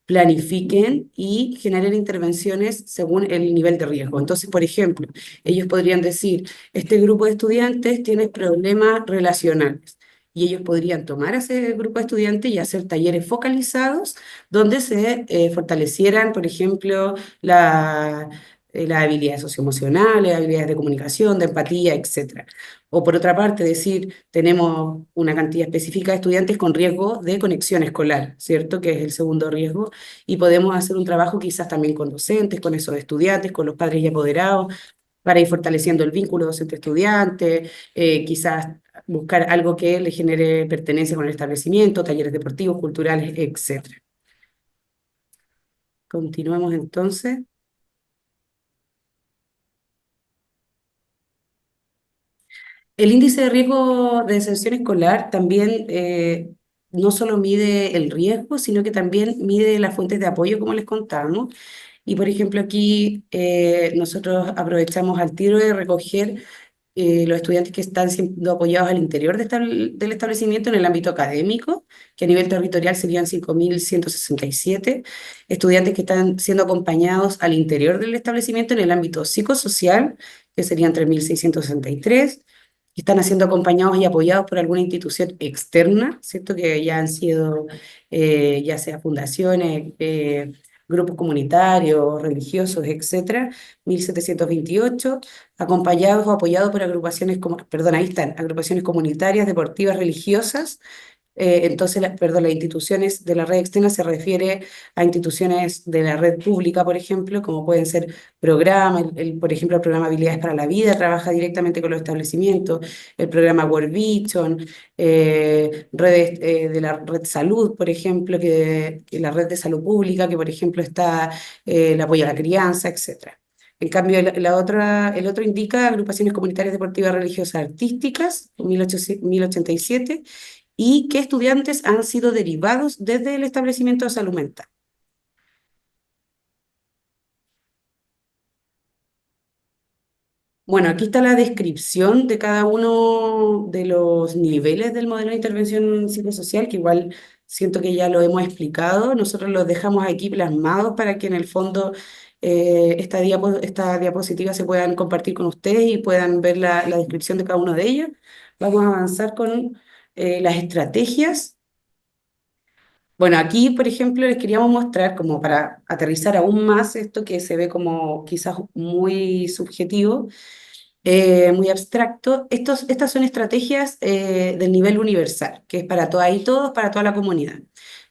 planifiquen y generen intervenciones según el nivel de riesgo. Entonces, por ejemplo, ellos podrían decir, este grupo de estudiantes tiene problemas relacionales. Y ellos podrían tomar a ese grupo de estudiantes y hacer talleres focalizados donde se fortalecieran, por ejemplo, las habilidades socioemocionales, habilidades de comunicación, de empatía, etcétera. O por otra parte, decir, tenemos una cantidad específica de estudiantes con riesgo de conexión escolar, ¿cierto? Que es el segundo riesgo, y podemos hacer un trabajo quizás también con docentes, con esos estudiantes, con los padres y apoderados, para ir fortaleciendo el vínculo docente-estudiante, quizás buscar algo que le genere pertenencia con el establecimiento, talleres deportivos, culturales, etcétera. Continuamos entonces. El índice de riesgo de deserción escolar también no solo mide el riesgo, sino que también mide las fuentes de apoyo, como les contamos, Y por ejemplo aquí nosotros aprovechamos al tiro de recoger los estudiantes que están siendo apoyados al interior del establecimiento en el ámbito académico, que a nivel territorial serían 5.167 estudiantes que están siendo acompañados al interior del establecimiento en el ámbito psicosocial, que serían 3.663, que están siendo acompañados y apoyados por alguna institución externa, ¿cierto? Que ya han sido, ya sea fundaciones, grupos comunitarios, religiosos, etcétera, 1.728 acompañados o apoyados por agrupaciones, perdón, ahí están, agrupaciones comunitarias, deportivas, religiosas. Entonces, perdón, las instituciones de la red externa se refiere a instituciones de la red pública, por ejemplo, como pueden ser programas, por ejemplo, el programa Habilidades para la Vida trabaja directamente con los establecimientos, el programa World Vision, redes de la red Salud, por ejemplo, que la red de salud pública, que por ejemplo está el apoyo a la crianza, etcétera. En cambio, el otro indica agrupaciones comunitarias deportivas religiosas artísticas, 1087, y qué estudiantes han sido derivados desde el establecimiento de salud mental. Bueno, aquí está la descripción de cada uno de los niveles del modelo de intervención psicosocial, que igual siento que ya lo hemos explicado. Nosotros los dejamos aquí plasmados para que en el fondo esta diapositiva se puedan compartir con ustedes y puedan ver la descripción de cada uno de ellos. Vamos a avanzar con las estrategias. Bueno, aquí, por ejemplo, les queríamos mostrar, como para aterrizar aún más esto que se ve como quizás muy subjetivo, muy abstracto. Estas son estrategias del nivel universal, que es para todas y todos, para toda la comunidad.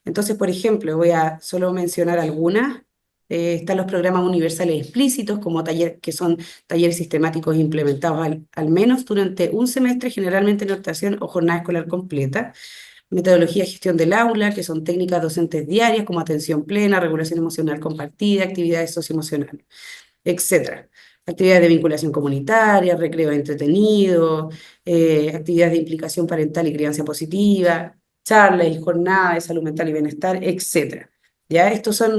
Entonces, por ejemplo, voy a solo mencionar algunas. Están los programas universales explícitos, como que son talleres sistemáticos implementados al menos durante un semestre, generalmente en rotación o jornada escolar completa. Metodología de gestión del aula, que son técnicas docentes diarias como atención plena, regulación emocional compartida, actividades socioemocionales, etcétera. Actividades de vinculación comunitaria, recreo entretenido, actividades de implicación parental y crianza positiva, charlas y jornadas de salud mental y bienestar, etcétera. ¿Ya? Estos son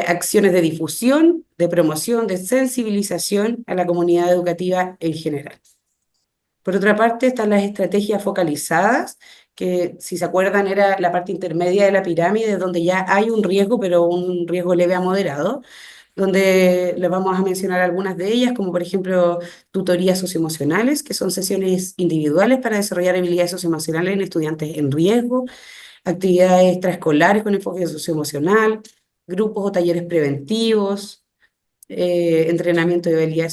acciones de difusión, de promoción, de sensibilización a la comunidad educativa en general. Por otra parte, están las estrategias focalizadas, que si se acuerdan era la parte intermedia de la pirámide, donde ya hay un riesgo, pero un riesgo leve a moderado, donde les vamos a mencionar algunas de ellas, como por ejemplo tutorías socioemocionales, que son sesiones individuales para desarrollar habilidades socioemocionales en estudiantes en riesgo, actividades extraescolares con enfoque socioemocional, grupos o talleres preventivos, entrenamiento de habilidades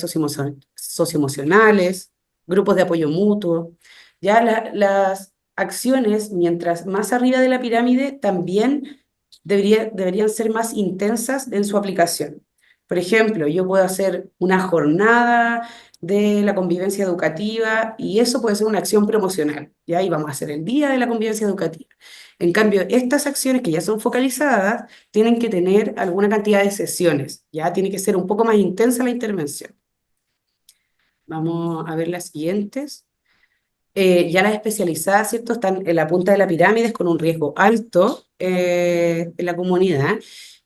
socioemocionales, grupos de apoyo mutuo. Ya las acciones, mientras más arriba de la pirámide, también deberían ser más intensas en su aplicación. Por ejemplo, yo puedo hacer una jornada de la convivencia educativa y eso puede ser una acción promocional. Ya ahí vamos a hacer el día de la convivencia educativa. En cambio, estas acciones que ya son focalizadas tienen que tener alguna cantidad de sesiones, ya tiene que ser un poco más intensa la intervención. Vamos a ver las siguientes. Ya las especializadas, ¿cierto? Están en la punta de la pirámide con un riesgo alto en la comunidad.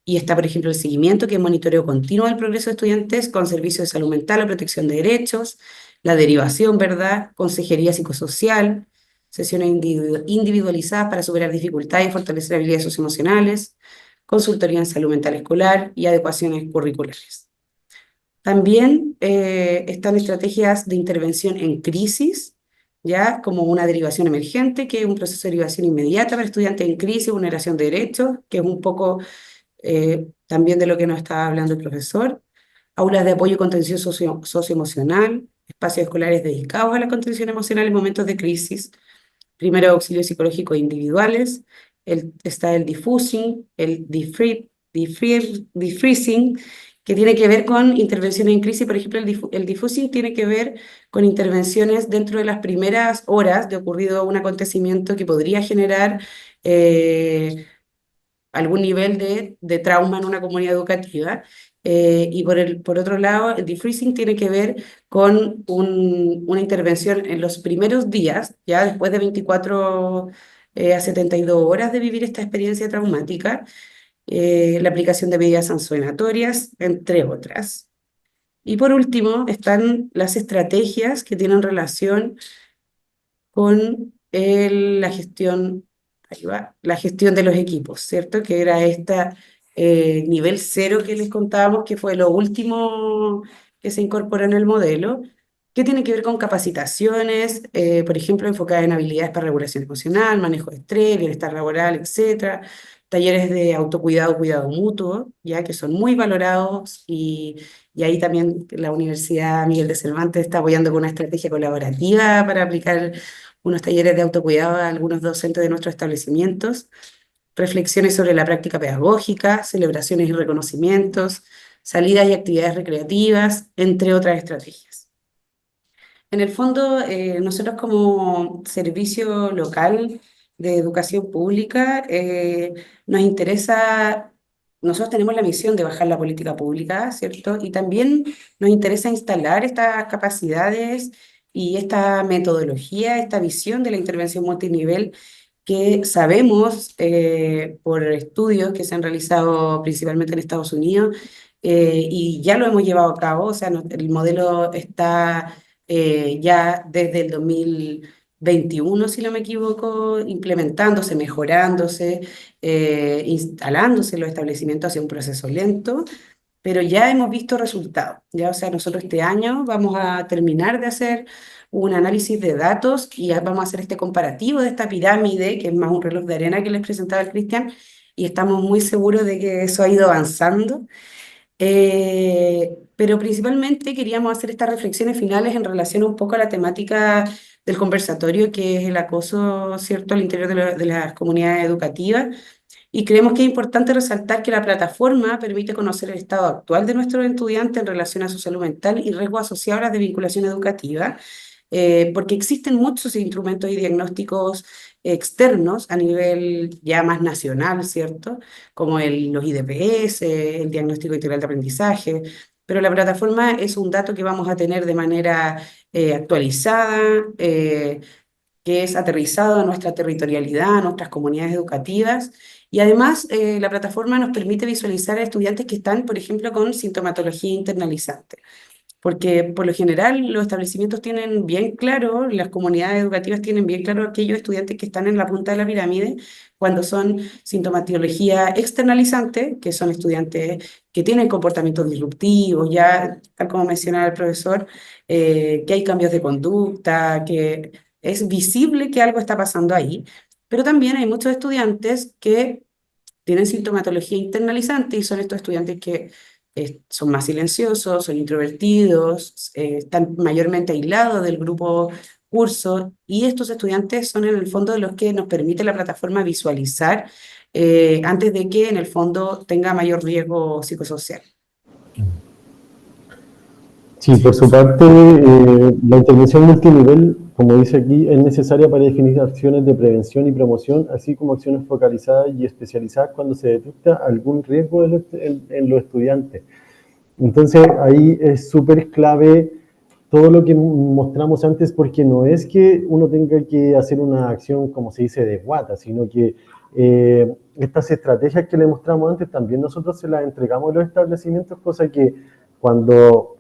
Y está, por ejemplo, el seguimiento, que es monitoreo continuo del progreso de estudiantes con servicios de salud mental o protección de derechos, la derivación, ¿verdad? Consejería psicosocial, sesiones individualizadas para superar dificultades y fortalecer habilidades socioemocionales, consultoría en salud mental escolar y adecuaciones curriculares. También están estrategias de intervención en crisis, ya como una derivación emergente, que es un proceso de derivación inmediata para estudiantes en crisis, vulneración de derechos, que es un poco también de lo que nos estaba hablando el profesor, aulas de apoyo y contención socioemocional, espacios escolares dedicados a la contención emocional en momentos de crisis, primeros auxilios psicológicos individuales, está el diffusing, el defreezing, que tiene que ver con intervenciones en crisis. Por ejemplo, el diffusing tiene que ver con intervenciones dentro de las primeras horas de ocurrido un acontecimiento que podría generar algún nivel de trauma en una comunidad educativa. Y por otro lado, el defreezing tiene que ver con una intervención en los primeros días, ya después de 24 a 72 horas de vivir esta experiencia traumática, la aplicación de medidas sancionatorias, entre otras. Y por último, están las estrategias que tienen relación con ahí va, la gestión de los equipos, ¿cierto? Que era esta nivel cero que les contábamos, que fue lo último que se incorporó en el modelo, que tiene que ver con capacitaciones, por ejemplo, enfocadas en habilidades para regulación emocional, manejo de estrés, bienestar laboral, etcétera. Talleres de autocuidado, cuidado mutuo, ya que son muy valorados y ahí también la Universidad Miguel de Cervantes está apoyando con una estrategia colaborativa para aplicar unos talleres de autocuidado a algunos docentes de nuestros establecimientos, reflexiones sobre la práctica pedagógica, celebraciones y reconocimientos, salidas y actividades recreativas, entre otras estrategias. En el fondo, nosotros como servicio local de educación pública, nos interesa, nosotros tenemos la misión de bajar la política pública, ¿cierto? Y también nos interesa instalar estas capacidades y esta metodología, esta visión de la intervención multinivel que sabemos por estudios que se han realizado principalmente en Estados Unidos, y ya lo hemos llevado a cabo, o sea, el modelo está ya desde el 2021, si no me equivoco, implementándose, mejorándose, instalándose en los establecimientos hacia un proceso lento, pero ya hemos visto resultados. Ya, o sea, nosotros este año vamos a terminar de hacer un análisis de datos y ya vamos a hacer este comparativo de esta pirámide, que es más un reloj de arena que les presentaba el Cristian, y estamos muy seguros de que eso ha ido avanzando. Pero principalmente queríamos hacer estas reflexiones finales en relación un poco a la temática del conversatorio, que es el acoso, ¿cierto?, al interior de las comunidades educativas. Y creemos que es importante resaltar que la plataforma permite conocer el estado actual de nuestros estudiantes en relación a su salud mental y riesgos asociados a las desvinculación educativa, porque existen muchos instrumentos y diagnósticos externos a nivel ya más nacional, ¿cierto? Como los IDPS, el diagnóstico integral de aprendizaje, pero la plataforma es un dato que vamos a tener de manera actualizada, que es aterrizado a nuestra territorialidad, a nuestras comunidades educativas. Y además, la plataforma nos permite visualizar a estudiantes que están, por ejemplo, con sintomatología internalizante. Porque por lo general los establecimientos tienen bien claro, las comunidades educativas tienen bien claro aquellos estudiantes que están en la punta de la pirámide cuando son sintomatología externalizante, que son estudiantes que tienen comportamientos disruptivos, ya tal como mencionaba el profesor, que hay cambios de conducta, que es visible que algo está pasando ahí, pero también hay muchos estudiantes que tienen sintomatología internalizante y son estos estudiantes que son más silenciosos, son introvertidos, están mayormente aislados del grupo curso, y estos estudiantes son en el fondo los que nos permite la plataforma visualizar antes de que en el fondo tenga mayor riesgo psicosocial. Sí, por su parte, la intervención multinivel, como dice aquí, es necesaria para definir acciones de prevención y promoción, así como acciones focalizadas y especializadas cuando se detecta algún riesgo en los estudiantes. Entonces, ahí es súper clave todo lo que mostramos antes, porque no es que uno tenga que hacer una acción, como se dice, de guata, sino que estas estrategias que le mostramos antes también nosotros se las entregamos a los establecimientos, cosa que cuando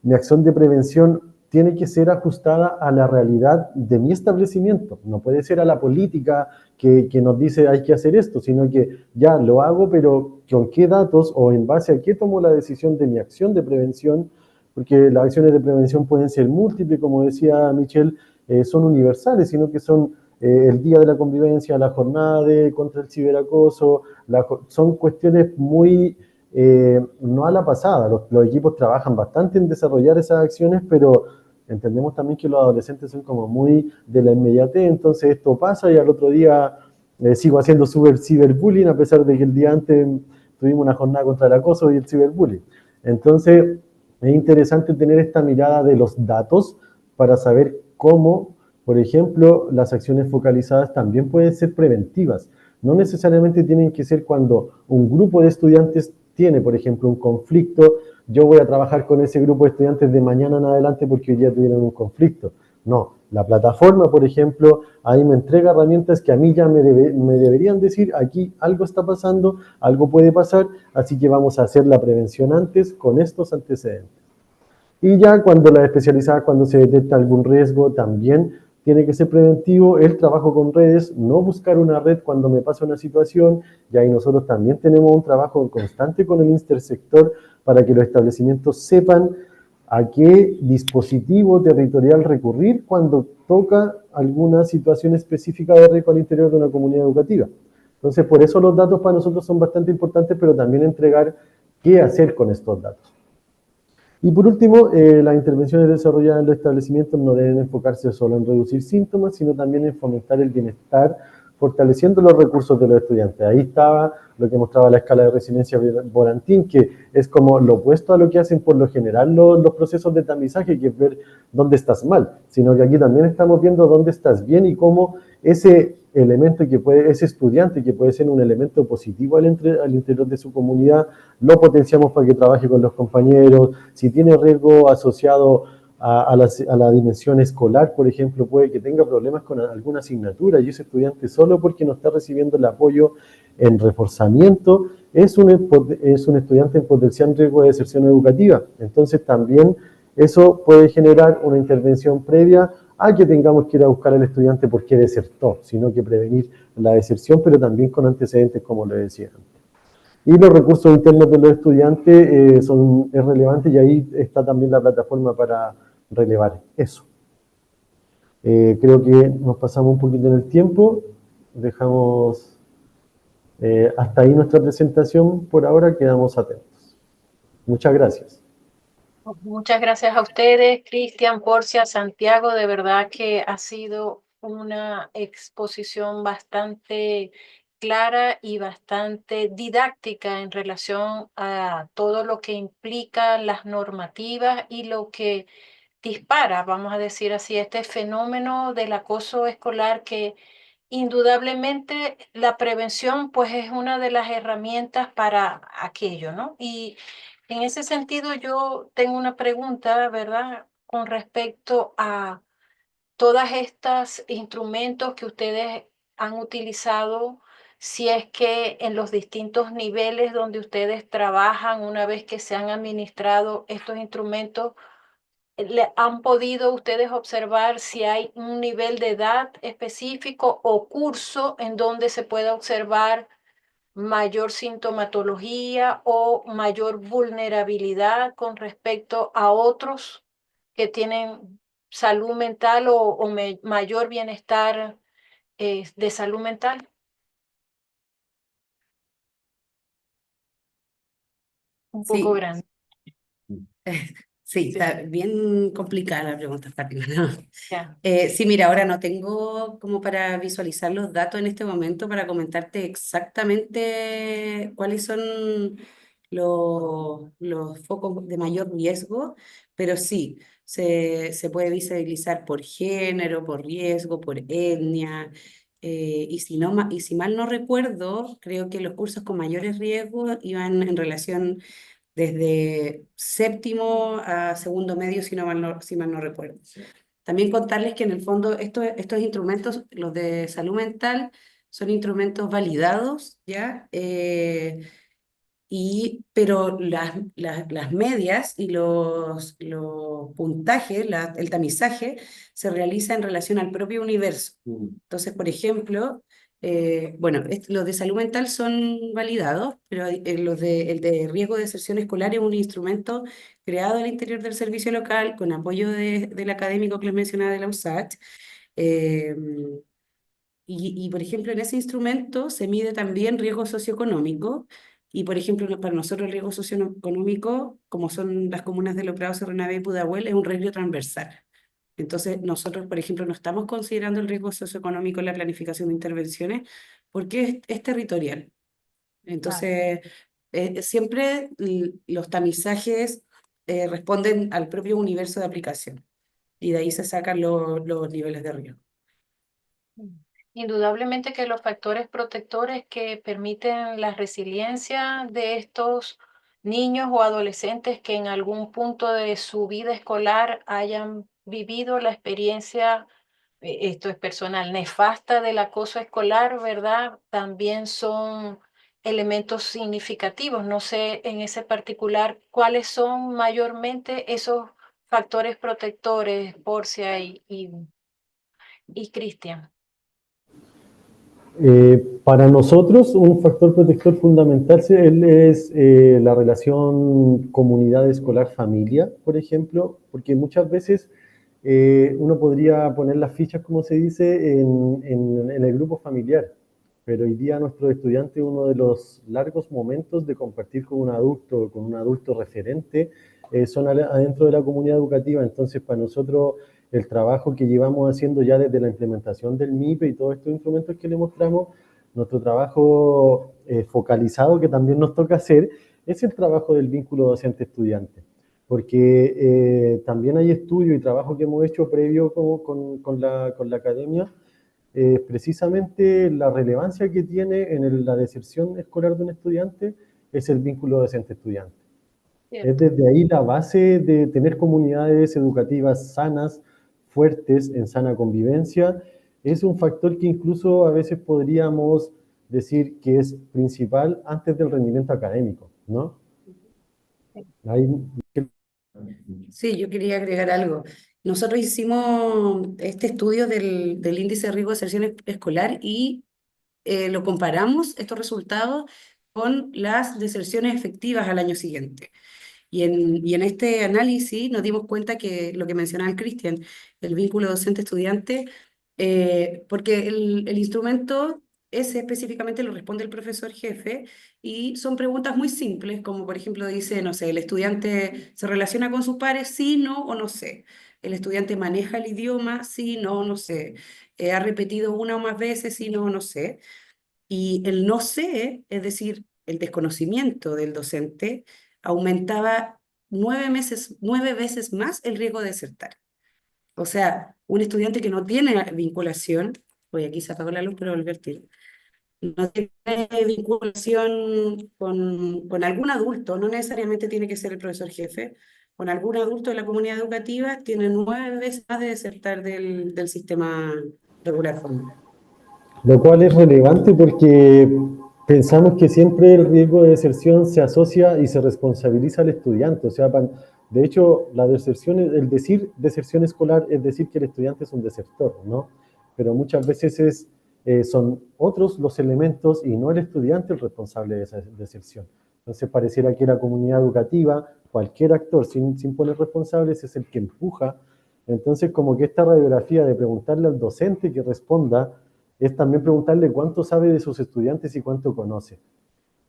mi acción de prevención tiene que ser ajustada a la realidad de mi establecimiento, no puede ser a la política que nos dice hay que hacer esto, sino que ya lo hago, pero con qué datos o en base a qué tomo la decisión de mi acción de prevención, porque las acciones de prevención pueden ser múltiples, como decía Michelle, son universales, sino que son el día de la convivencia, la jornada contra el ciberacoso, son cuestiones muy no a la pasada. Los equipos trabajan bastante en desarrollar esas acciones, pero entendemos también que los adolescentes son como muy de la inmediatez, entonces esto pasa y al otro día sigo haciendo ciberbullying, a pesar de que el día antes tuvimos una jornada contra el acoso y el ciberbullying. Entonces es interesante tener esta mirada de los datos para saber cómo, por ejemplo, las acciones focalizadas también pueden ser preventivas. No necesariamente tienen que ser cuando un grupo de estudiantes tiene, por ejemplo, un conflicto, yo voy a trabajar con ese grupo de estudiantes de mañana en adelante porque hoy día tuvieron un conflicto. No, La plataforma, por ejemplo, ahí me entrega herramientas que a mí ya me deberían decir, aquí algo está pasando, algo puede pasar, así que vamos a hacer la prevención antes con estos antecedentes. Y ya cuando la especializada, cuando se detecta algún riesgo, también tiene que ser preventivo el trabajo con redes, no buscar una red cuando me pasa una situación, y ahí nosotros también tenemos un trabajo constante con el intersector para que los establecimientos sepan a qué dispositivo territorial recurrir cuando toca alguna situación específica de riesgo al interior de una comunidad educativa. Entonces, por eso los datos para nosotros son bastante importantes, pero también entregar qué hacer con estos datos. Y por último, las intervenciones desarrolladas en los establecimientos no deben enfocarse solo en reducir síntomas, sino también en fomentar el bienestar, fortaleciendo los recursos de los estudiantes. Ahí estaba lo que mostraba la escala de resiliencia Volantín, que es como lo opuesto a lo que hacen por lo general los procesos de tamizaje, que es ver dónde estás mal, sino que aquí también estamos viendo dónde estás bien y cómo ese elemento ese estudiante que puede ser un elemento positivo al interior de su comunidad, lo potenciamos para que trabaje con los compañeros. Si tiene riesgo asociado a la dimensión escolar, por ejemplo, puede que tenga problemas con alguna asignatura y ese estudiante solo porque no está recibiendo el apoyo en reforzamiento es un estudiante en potencial riesgo de deserción educativa. Entonces también eso puede generar una intervención previa a que tengamos que ir a buscar al estudiante porque desertó, sino que prevenir la deserción, pero también con antecedentes, como le decía antes. Y los recursos internos de los estudiantes es relevante y ahí está también la plataforma para relevar eso. Creo que nos pasamos un poquito en el tiempo, dejamos hasta ahí nuestra presentación, por ahora quedamos atentos. Muchas gracias. Muchas gracias a ustedes, Cristian, Porcia, Santiago. De verdad que ha sido una exposición bastante clara y bastante didáctica en relación a todo lo que implica las normativas y lo que dispara, vamos a decir así, este fenómeno del acoso escolar que indudablemente la prevención pues es una de las herramientas para aquello, ¿no? Y en ese sentido yo tengo una pregunta, ¿verdad? Con respecto a todos estos instrumentos que ustedes han utilizado, si es que en los distintos niveles donde ustedes trabajan, una vez que se han administrado estos instrumentos, ¿han podido ustedes observar si hay un nivel de edad específico o curso en donde se pueda observar mayor sintomatología o mayor vulnerabilidad con respecto a otros que tienen salud mental o mayor bienestar de salud mental? Un poco Sí, grande. sí, está bien complicada la pregunta, Fátima, ¿no? Ya. Sí, mira, ahora no tengo como para visualizar los datos en este momento para comentarte exactamente cuáles son los focos de mayor riesgo, pero sí, se puede visibilizar por género, por riesgo, por etnia, y y si mal no recuerdo, creo que los cursos con mayores riesgos iban en relación desde séptimo a segundo medio, si mal no recuerdo. También contarles que en el fondo estos instrumentos, los de salud mental, son instrumentos validados, ¿ya? Pero las medias y los puntajes, el tamizaje, se realiza en relación al propio universo. Entonces, por ejemplo, bueno, los de salud mental son validados, pero el de riesgo de deserción escolar es un instrumento creado al interior del servicio local con apoyo del académico que les mencionaba de la USACH. eh, por ejemplo, en ese instrumento se mide también riesgo socioeconómico. Y, por ejemplo, para nosotros el riesgo socioeconómico, como son las comunas de Los Prados, Cerro y Pudahuel, es un riesgo transversal. Entonces, nosotros, por ejemplo, no estamos considerando el riesgo socioeconómico en la planificación de intervenciones porque es territorial. Claro. Entonces, siempre los tamizajes responden al propio universo de aplicación y de ahí se sacan los niveles de riesgo. Indudablemente que los factores protectores que permiten la resiliencia de estos niños o adolescentes que en algún punto de su vida escolar hayan vivido la experiencia esto es personal, nefasta del acoso escolar, ¿verdad? También son elementos significativos. No sé en ese particular cuáles son mayormente esos factores protectores, Porcia y Cristian. Para nosotros, un factor protector fundamental es la relación comunidad escolar-familia, por ejemplo, porque muchas veces uno podría poner las fichas, como se dice, en el grupo familiar, pero hoy día nuestros estudiantes, uno de los largos momentos de compartir con un adulto referente, son adentro de la comunidad educativa. Entonces, para nosotros, el trabajo que llevamos haciendo ya desde la implementación del MIPE y todos estos instrumentos que le mostramos, nuestro trabajo focalizado que también nos toca hacer, es el trabajo del vínculo docente-estudiante. Porque también hay estudios y trabajo que hemos hecho previo con la academia, precisamente la relevancia que tiene en la deserción escolar de un estudiante es el vínculo docente-estudiante. Es Cierto. desde ahí la base de tener comunidades educativas sanas, fuertes, en sana convivencia. Es un factor que incluso a veces podríamos decir que es principal antes del rendimiento académico, ¿no? Ahí, Sí, yo quería agregar algo. Nosotros hicimos este estudio del índice de riesgo de deserción escolar y lo comparamos, estos resultados, con las deserciones efectivas al año siguiente. Y en este análisis nos dimos cuenta que lo que mencionaba el Cristian, el vínculo docente-estudiante, porque el instrumento ese específicamente lo responde el profesor jefe y son preguntas muy simples, como por ejemplo dice, no sé, ¿el estudiante se relaciona con sus pares? Sí, no o no sé. ¿El estudiante maneja el idioma? Sí, no, no sé. ¿Ha repetido una o más veces? Sí, no, no sé. Y el no sé, es decir, el desconocimiento del docente, aumentaba 9 veces más el riesgo de desertar. O sea, un estudiante que no tiene vinculación, voy aquí se apagó la luz, pero volver al tiro, no tiene vinculación con algún adulto, no necesariamente tiene que ser el profesor jefe, con algún adulto de la comunidad educativa, tiene 9 veces más de desertar del sistema regular formal. lo cual es relevante porque pensamos que siempre el riesgo de deserción se asocia y se responsabiliza al estudiante. O sea, de hecho, la deserción, el decir deserción escolar es decir que el estudiante es un desertor, ¿no? Pero muchas veces son otros los elementos y no el estudiante el responsable de esa deserción. Entonces pareciera que la comunidad educativa, cualquier actor sin poner responsables, es el que empuja. Entonces como que esta radiografía de preguntarle al docente que responda es también preguntarle cuánto sabe de sus estudiantes y cuánto conoce.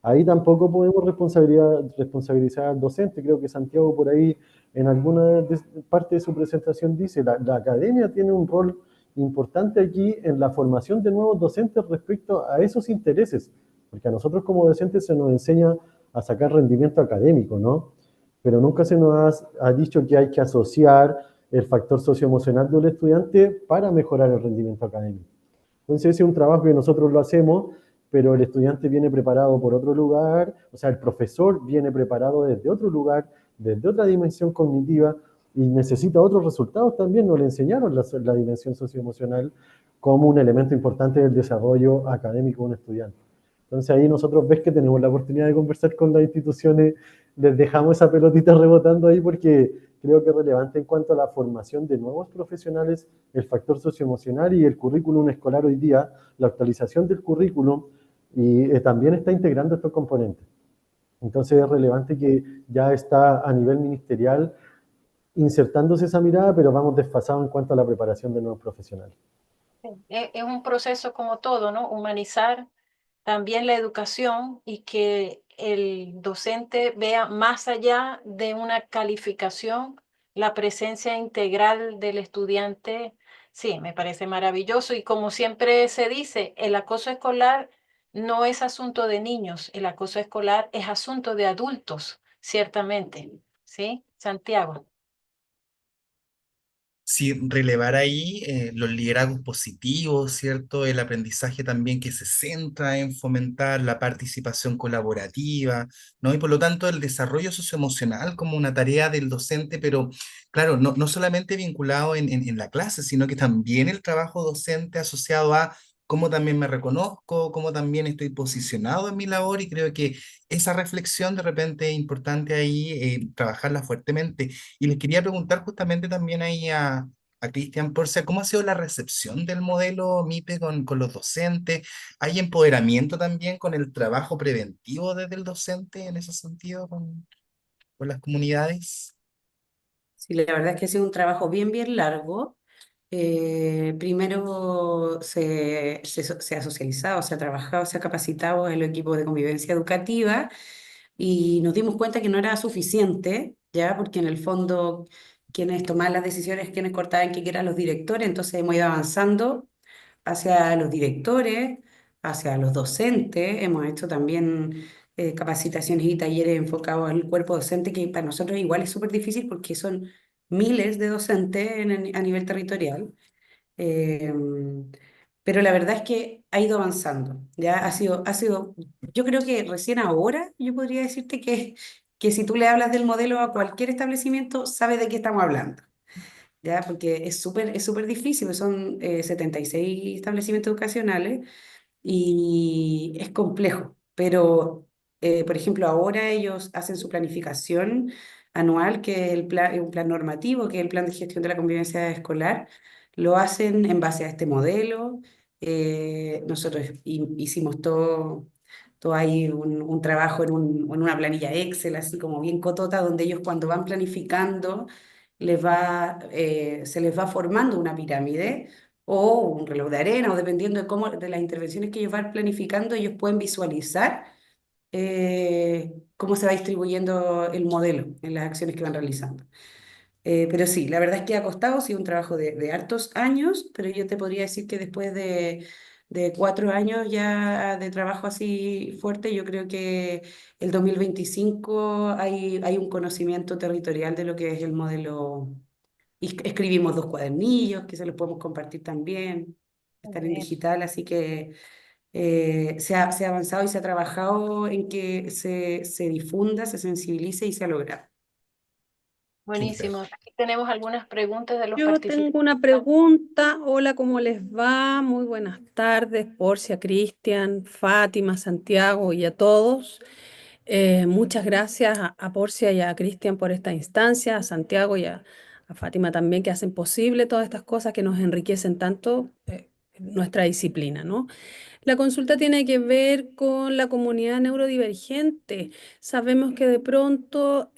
Ahí tampoco podemos responsabilizar al docente. Creo que Santiago por ahí en alguna parte de su presentación dice, la academia tiene un rol importante aquí en la formación de nuevos docentes respecto a esos intereses, porque a nosotros como docentes se nos enseña a sacar rendimiento académico, ¿no? Pero nunca se nos ha dicho que hay que asociar el factor socioemocional del estudiante para mejorar el rendimiento académico. Entonces ese es un trabajo que nosotros lo hacemos, pero el estudiante viene preparado por otro lugar, o sea, el profesor viene preparado desde otro lugar, desde otra dimensión cognitiva y necesita otros resultados también. Nos le enseñaron la dimensión socioemocional como un elemento importante del desarrollo académico de un estudiante. Entonces ahí nosotros ves que tenemos la oportunidad de conversar con las instituciones, les dejamos esa pelotita rebotando ahí porque creo que es relevante en cuanto a la formación de nuevos profesionales, el factor socioemocional y el currículum escolar hoy día, la actualización del currículum y también está integrando estos componentes. Entonces es relevante que ya está a nivel ministerial insertándose esa mirada, pero vamos desfasados en cuanto a la preparación de nuevos profesionales. Es un proceso como todo, ¿no? Humanizar también la educación y que el docente vea más allá de una calificación la presencia integral del estudiante. Sí, me parece maravilloso y como siempre se dice, el acoso escolar no es asunto de niños, el acoso escolar es asunto de adultos, ciertamente. ¿Sí? Santiago. Sí, relevar ahí los liderazgos positivos, ¿cierto? El aprendizaje también que se centra en fomentar la participación colaborativa, ¿no? Y por lo tanto el desarrollo socioemocional como una tarea del docente, pero claro, no solamente vinculado en la clase, sino que también el trabajo docente asociado a cómo también me reconozco, cómo también estoy posicionado en mi labor y creo que esa reflexión de repente es importante ahí trabajarla fuertemente. Y les quería preguntar justamente también ahí a Cristian Porcia, ¿cómo ha sido la recepción del modelo MIPE con los docentes? ¿Hay empoderamiento también con el trabajo preventivo desde el docente en ese sentido con las comunidades? Sí, la verdad es que ha sido un trabajo bien largo. Primero se ha socializado, se ha trabajado, se ha capacitado en el equipo de convivencia educativa y nos dimos cuenta que no era suficiente, ¿ya? Porque en el fondo quienes tomaban las decisiones, quienes cortaban, que eran los directores, entonces hemos ido avanzando hacia los directores, hacia los docentes. Hemos hecho también capacitaciones y talleres enfocados al cuerpo docente, que para nosotros igual es súper difícil porque son miles de docentes a nivel territorial. Eh, pero la verdad es que ha ido avanzando. Ya yo creo que recién ahora yo podría decirte que si tú le hablas del modelo a cualquier establecimiento, sabe de qué estamos hablando. ¿Ya? Porque es súper difícil, son 76 establecimientos educacionales y es complejo, pero por ejemplo ahora ellos hacen su planificación anual, que es un plan normativo, que es el plan de gestión de la convivencia escolar, lo hacen en base a este modelo. Nosotros hicimos todo ahí un trabajo en una planilla Excel, así como bien cotota, donde ellos cuando van planificando se les va formando una pirámide o un reloj de arena, o dependiendo de las intervenciones que ellos van planificando, ellos pueden visualizar cómo se va distribuyendo el modelo en las acciones que van realizando. Pero sí, la verdad es que ha costado, ha sido un trabajo de hartos años, pero yo te podría decir que después de 4 años ya de trabajo así fuerte, yo creo que el 2025 hay un conocimiento territorial de lo que es el modelo. Y escribimos 2 cuadernillos que se los podemos compartir también, Muy están en bien. digital, así que se ha avanzado y se ha trabajado en que se difunda, se sensibilice y se ha logrado. Buenísimo. Aquí tenemos algunas preguntas de los Yo tengo una participantes. pregunta. Hola, ¿cómo les va? Muy buenas tardes, Porcia, Cristian, Fátima, Santiago y a todos. Muchas gracias a Porcia y a Cristian por esta instancia, a Santiago y a Fátima también, que hacen posible todas estas cosas que nos enriquecen tanto nuestra disciplina, ¿no? La consulta tiene que ver con la comunidad neurodivergente. Sabemos que de pronto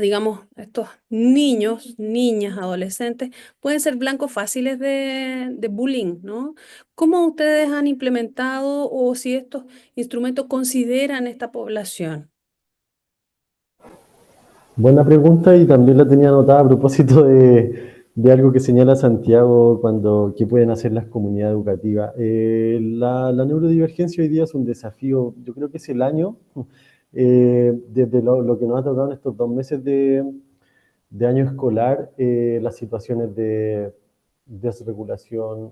digamos, estos niños, niñas, adolescentes, pueden ser blancos fáciles de bullying, ¿no? ¿Cómo ustedes han implementado o si estos instrumentos consideran esta población? Buena pregunta y también la tenía anotada a propósito de algo que señala Santiago cuando qué pueden hacer las comunidades educativas. La neurodivergencia hoy día es un desafío, yo creo que es el año, desde lo que nos ha tocado en estos 2 meses de año escolar, las situaciones de desregulación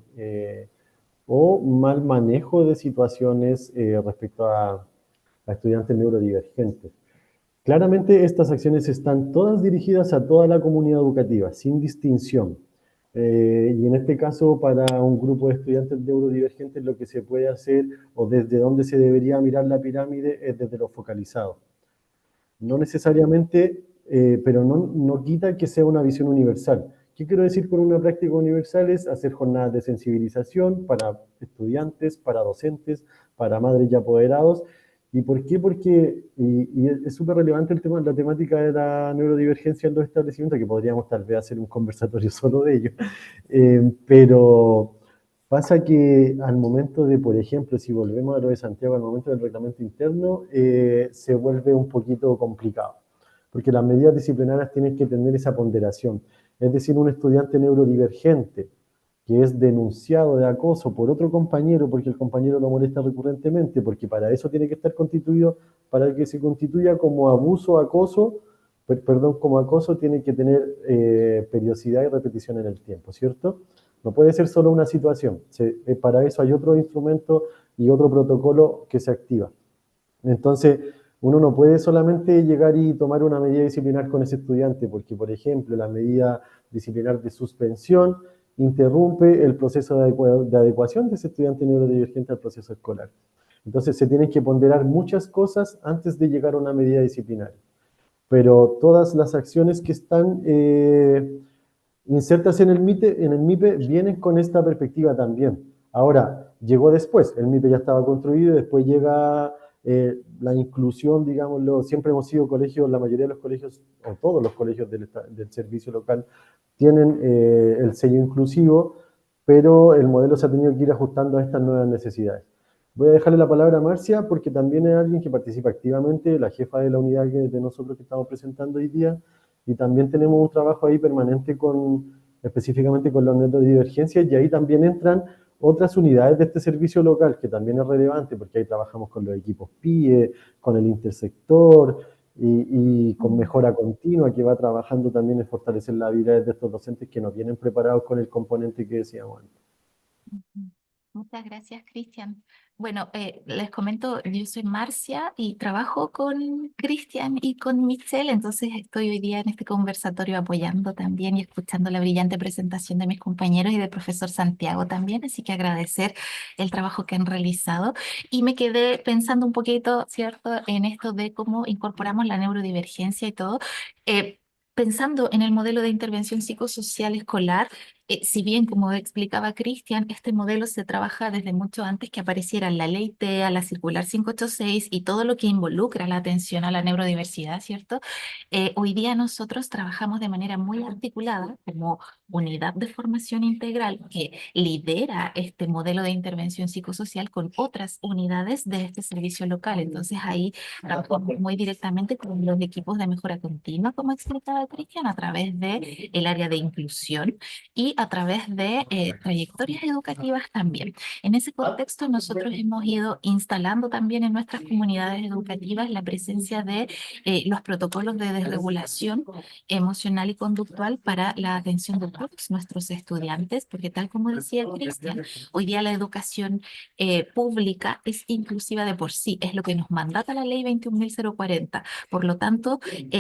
o mal manejo de situaciones respecto a estudiantes neurodivergentes. Claramente estas acciones están todas dirigidas a toda la comunidad educativa, sin distinción. Y en este caso, para un grupo de estudiantes neurodivergentes, lo que se puede hacer o desde donde se debería mirar la pirámide es desde lo focalizado. No necesariamente, pero no quita que sea una visión universal. ¿Qué quiero decir con una práctica universal? Es hacer jornadas de sensibilización para estudiantes, para docentes, para madres y apoderados. ¿Y por qué? Porque y es súper relevante el tema, la temática de la neurodivergencia en los establecimientos, que podríamos tal vez hacer un conversatorio solo de ello. Pero pasa que al momento de, por ejemplo, si volvemos a lo de Santiago, al momento del reglamento interno, se vuelve un poquito complicado, porque las medidas disciplinarias tienen que tener esa ponderación. Es decir, un estudiante neurodivergente que es denunciado de acoso por otro compañero, porque el compañero lo molesta recurrentemente, porque para eso tiene que estar constituido, para que se constituya como abuso o acoso, perdón, como acoso tiene que tener periodicidad y repetición en el tiempo, ¿cierto? No puede ser solo una situación. Para eso hay otro instrumento y otro protocolo que se activa. Entonces, uno no puede solamente llegar y tomar una medida disciplinar con ese estudiante, porque, por ejemplo, la medida disciplinar de suspensión interrumpe el proceso de adecuación de ese estudiante neurodivergente al proceso escolar. Entonces, se tienen que ponderar muchas cosas antes de llegar a una medida disciplinaria. Pero todas las acciones que están insertas en el MIPE vienen con esta perspectiva también. Ahora, llegó después, el MIPE ya estaba construido, y después llega la inclusión, digámoslo, siempre hemos sido colegios, la mayoría de los colegios, o todos los colegios del servicio local, tienen el sello inclusivo, pero el modelo se ha tenido que ir ajustando a estas nuevas necesidades. Voy a dejarle la palabra a Marcia, porque también es alguien que participa activamente, la jefa de la unidad de nosotros que estamos presentando hoy día, y también tenemos un trabajo ahí permanente específicamente con los neurodivergencias, y ahí también entran otras unidades de este servicio local, que también es relevante, porque ahí trabajamos con los equipos PIE, con el intersector, y con mejora continua, que va trabajando también en fortalecer las habilidades de estos docentes que no vienen preparados con el componente que decíamos antes. Ujú. Muchas gracias, Cristian. Bueno, les comento, yo soy Marcia y trabajo con Cristian y con Michelle, entonces estoy hoy día en este conversatorio apoyando también y escuchando la brillante presentación de mis compañeros y del profesor Santiago también, así que agradecer el trabajo que han realizado. Y me quedé pensando un poquito, ¿cierto?, en esto de cómo incorporamos la neurodivergencia y todo. Pensando en el modelo de intervención psicosocial escolar, si bien, como explicaba Cristian, este modelo se trabaja desde mucho antes que apareciera la ley TEA, la circular 586 y todo lo que involucra la atención a la neurodiversidad, ¿cierto? Hoy día nosotros trabajamos de manera muy articulada como unidad de formación integral que lidera este modelo de intervención psicosocial con otras unidades de este servicio local. Entonces ahí trabajamos muy directamente con los equipos de mejora continua, como explicaba Cristian, a través de el área de inclusión y a través de trayectorias educativas también. En ese contexto, nosotros hemos ido instalando también en nuestras comunidades educativas la presencia de los protocolos de desregulación emocional y conductual para la atención de todos nuestros estudiantes, porque tal como decía Cristian, hoy día la educación pública es inclusiva de por sí, es lo que nos mandata la ley 21.040. Por lo tanto,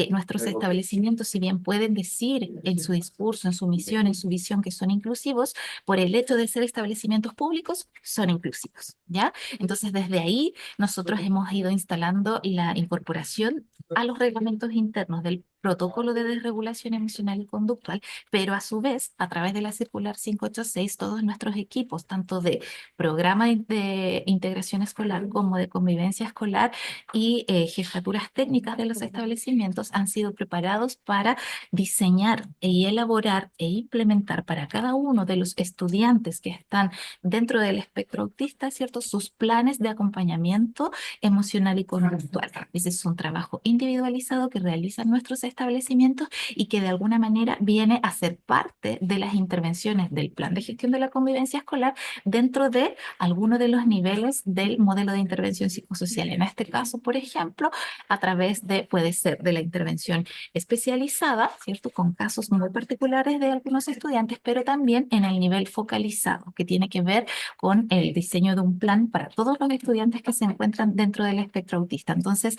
nuestros establecimientos, si bien pueden decir en su discurso, en su misión, en su visión que son inclusivos, por el hecho de ser establecimientos públicos, son inclusivos, ¿ya? Entonces, desde ahí, nosotros hemos ido instalando la incorporación a los reglamentos internos del protocolo de desregulación emocional y conductual, pero a su vez, a través de la circular 586, todos nuestros equipos, tanto de programa de integración escolar como de convivencia escolar y jefaturas técnicas de los establecimientos han sido preparados para diseñar y elaborar e implementar para cada uno de los estudiantes que están dentro del espectro autista, ¿cierto?, sus planes de acompañamiento emocional y conductual. Ese es un trabajo individualizado que realizan nuestros establecimientos y que de alguna manera viene a ser parte de las intervenciones del plan de gestión de la convivencia escolar dentro de algunos de los niveles del modelo de intervención psicosocial. En este caso, por ejemplo, a través de, puede ser de la intervención especializada, ¿cierto?, con casos muy particulares de algunos estudiantes, pero también en el nivel focalizado, que tiene que ver con el diseño de un plan para todos los estudiantes que se encuentran dentro del espectro autista. Entonces,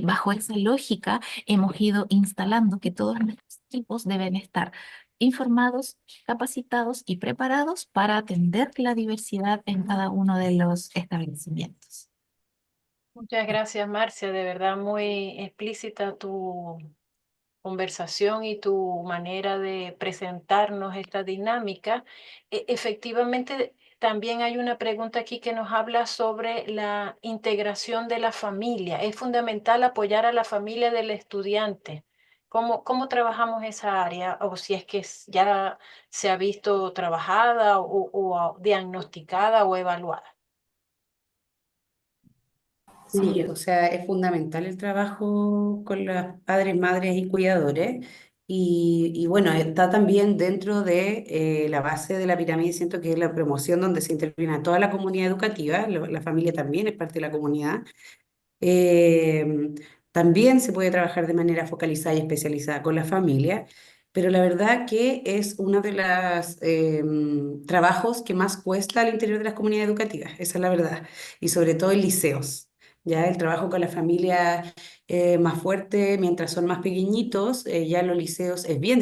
bajo esa lógica, hemos ido instalando que todos nuestros equipos deben estar informados, capacitados y preparados para atender la diversidad en cada uno de los establecimientos. Muchas gracias, Marcia. De verdad, muy explícita tu conversación y tu manera de presentarnos esta dinámica. Efectivamente, también hay una pregunta aquí que nos habla sobre la integración de la familia. Es fundamental apoyar a la familia del estudiante. ¿Cómo trabajamos esa área? O si es que ya se ha visto trabajada o diagnosticada o evaluada. Sí, o sea, es fundamental el trabajo con los padres, madres y cuidadores. Y bueno, está también dentro de la base de la pirámide, siento que es la promoción donde se interviene a toda la comunidad educativa, la familia también es parte de la comunidad. Eh, También se puede trabajar de manera focalizada y especializada con la familia, pero la verdad que es uno de los trabajos que más cuesta al interior de las comunidades educativas, esa es la verdad, y sobre todo en liceos. Ya el trabajo con la familia más fuerte mientras son más pequeñitos, ya en los liceos es bien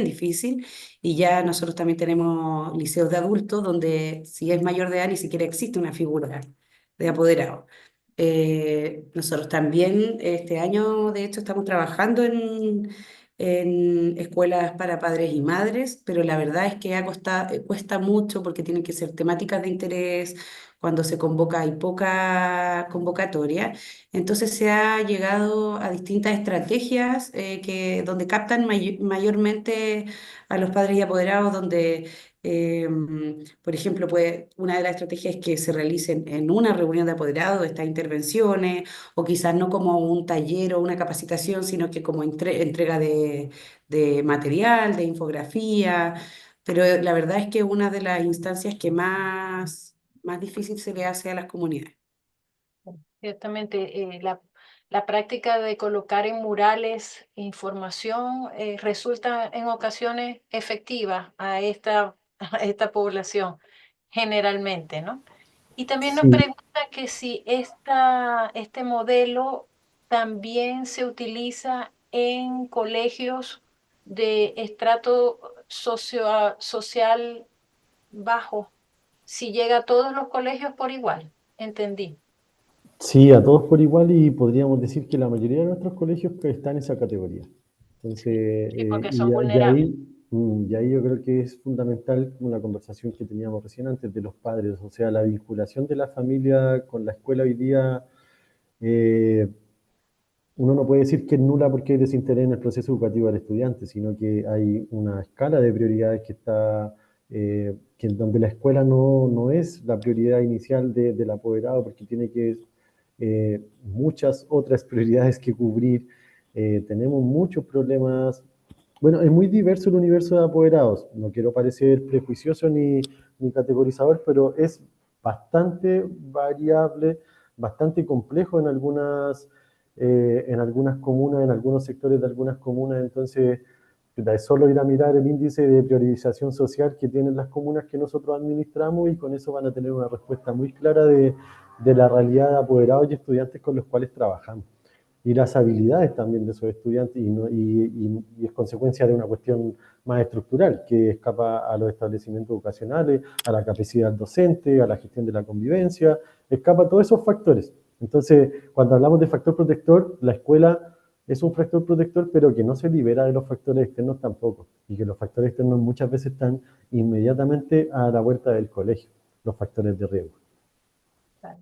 difícil, y ya nosotros también tenemos liceos de adultos donde si es mayor de edad ni siquiera existe una figura de apoderado. Nosotros también este año, de hecho, estamos trabajando en escuelas para padres y madres, pero la verdad es que cuesta mucho porque tienen que ser temáticas de interés. Cuando se convoca hay poca convocatoria. Entonces se ha llegado a distintas estrategias donde captan mayormente a los padres y apoderados, donde por ejemplo, una de las estrategias es que se realicen en una reunión de apoderados estas intervenciones, o quizás no como un taller o una capacitación, sino que como entrega de material, de infografía. Pero la verdad es que una de las instancias que más difícil se le hace a las comunidades. Ciertamente, la práctica de colocar en murales información resulta en ocasiones efectiva a esta población, generalmente, ¿no? Y también nos Sí, pregunta que si este modelo también se utiliza en colegios de estrato social bajo, si llega a todos los colegios por igual, entendí. sí, a todos por igual y podríamos decir que la mayoría de nuestros colegios que están en esa categoría. Entonces, Sí, porque y, son y vulnerables. ahí, y ahí yo creo que es fundamental como la conversación que teníamos recién antes de los padres, o sea, la vinculación de la familia con la escuela hoy día. eh, Uno no puede decir que es nula porque hay desinterés en el proceso educativo del estudiante, sino que hay una escala de prioridades que está, donde la escuela no es la prioridad inicial del apoderado, porque tiene que muchas otras prioridades que cubrir. Tenemos muchos problemas. Bueno, es muy diverso el universo de apoderados. No quiero parecer prejuicioso ni categorizador, pero es bastante variable, bastante complejo en algunas comunas, en algunos sectores de algunas comunas. Entonces, es solo ir a mirar el índice de priorización social que tienen las comunas que nosotros administramos, y con eso van a tener una respuesta muy clara de la realidad de apoderados y estudiantes con los cuales trabajamos, y las habilidades también de esos estudiantes, y es consecuencia de una cuestión más estructural que escapa a los establecimientos educacionales, a la capacidad docente, a la gestión de la convivencia, escapa a todos esos factores. Entonces, cuando hablamos de factor protector, la escuela es un factor protector, pero que no se libera de los factores externos tampoco, y que los factores externos muchas veces están inmediatamente a la vuelta del colegio, los factores de riesgo. Claro.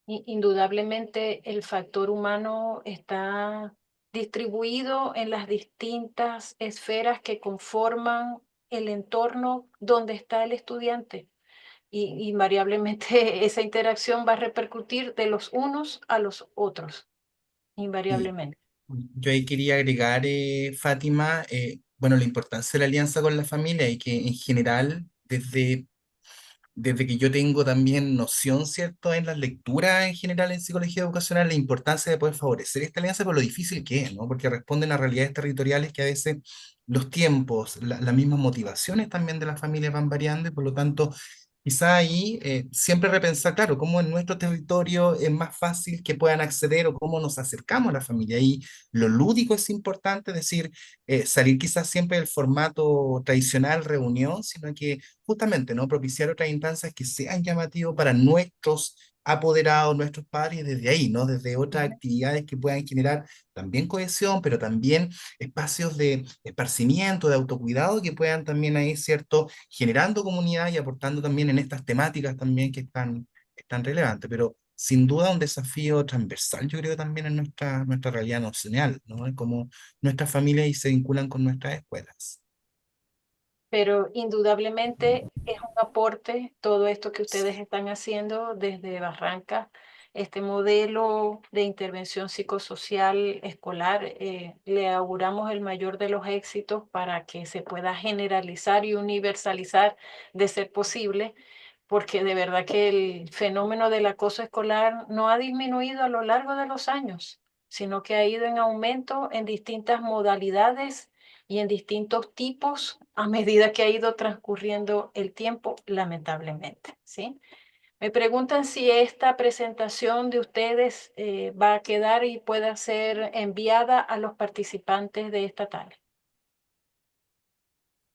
Indudablemente el factor humano está distribuido en las distintas esferas que conforman el entorno donde está el estudiante. Y invariablemente esa interacción va a repercutir de los unos a los otros, Y invariablemente. yo ahí quería agregar, Fátima, bueno, la importancia de la alianza con la familia y que en general, desde que yo tengo también noción, ¿cierto?, en las lecturas en general en psicología educacional, la importancia de poder favorecer esta alianza por lo difícil que es, ¿no? Porque responden a realidades territoriales que a veces los tiempos, las mismas motivaciones también de las familias van variando, y por lo tanto, quizá ahí siempre repensar, claro, cómo en nuestro territorio es más fácil que puedan acceder o cómo nos acercamos a la familia. Y lo lúdico es importante, es decir, salir quizás siempre del formato tradicional reunión, sino que justamente, ¿no? Propiciar otras instancias que sean llamativas para nuestros apoderados, nuestros padres, y desde ahí, ¿no? Desde otras actividades que puedan generar también cohesión, pero también espacios de esparcimiento, de autocuidado, que puedan también ahí, ¿cierto? Generando comunidad y aportando también en estas temáticas también que están relevantes, pero sin duda un desafío transversal, yo creo, también en nuestra realidad nacional, ¿no? En cómo nuestras familias y se vinculan con nuestras escuelas. Pero indudablemente es un aporte todo esto que ustedes están haciendo desde Barranca, este modelo de intervención psicosocial escolar. Le auguramos el mayor de los éxitos para que se pueda generalizar y universalizar de ser posible, porque de verdad que el fenómeno del acoso escolar no ha disminuido a lo largo de los años. sino que ha ido en aumento en distintas modalidades y en distintos tipos a medida que ha ido transcurriendo el tiempo, lamentablemente, ¿sí? Me preguntan si esta presentación de ustedes va a quedar y pueda ser enviada a los participantes de esta tarde.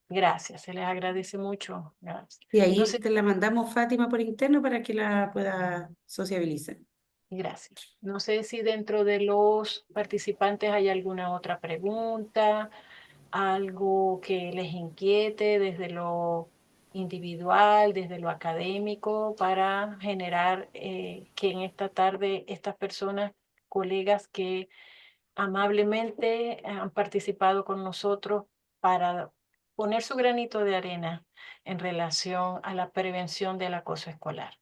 Gracias, se les agradece mucho. Gracias. Y ahí No sé, te la mandamos, Fátima, por interno para que la pueda sociabilizar. gracias. No sé si dentro de los participantes hay alguna otra pregunta, algo que les inquiete desde lo individual, desde lo académico, para generar que en esta tarde estas personas, colegas que amablemente han participado con nosotros para poner su granito de arena en relación a la prevención del acoso escolar.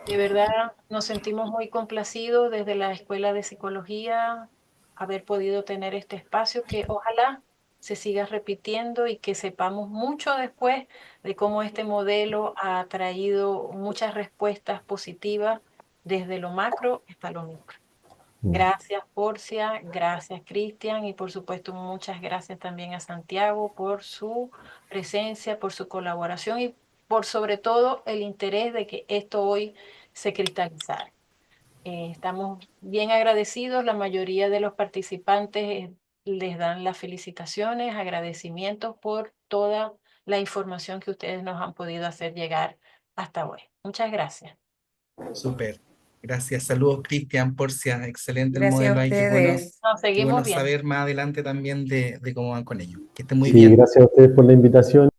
De verdad, nos sentimos muy complacidos desde la Escuela de Psicología haber podido tener este espacio que ojalá se siga repitiendo y que sepamos mucho después de cómo este modelo ha traído muchas respuestas positivas desde lo macro hasta lo micro. Gracias, Porcia, gracias, Cristian, y por supuesto muchas gracias también a Santiago por su presencia, por su colaboración y por sobre todo el interés de que esto hoy se cristalizara. Estamos bien agradecidos, la mayoría de los participantes les dan las felicitaciones, agradecimientos por toda la información que ustedes nos han podido hacer llegar hasta hoy. Muchas gracias. Súper. Gracias. Saludos, Cristian, Porcia. Excelente el Gracias a modelo ahí. ustedes. Nos Qué seguimos bueno bien. saber más adelante también de cómo van con ello. Que estén muy Sí, bien. gracias a ustedes por la invitación.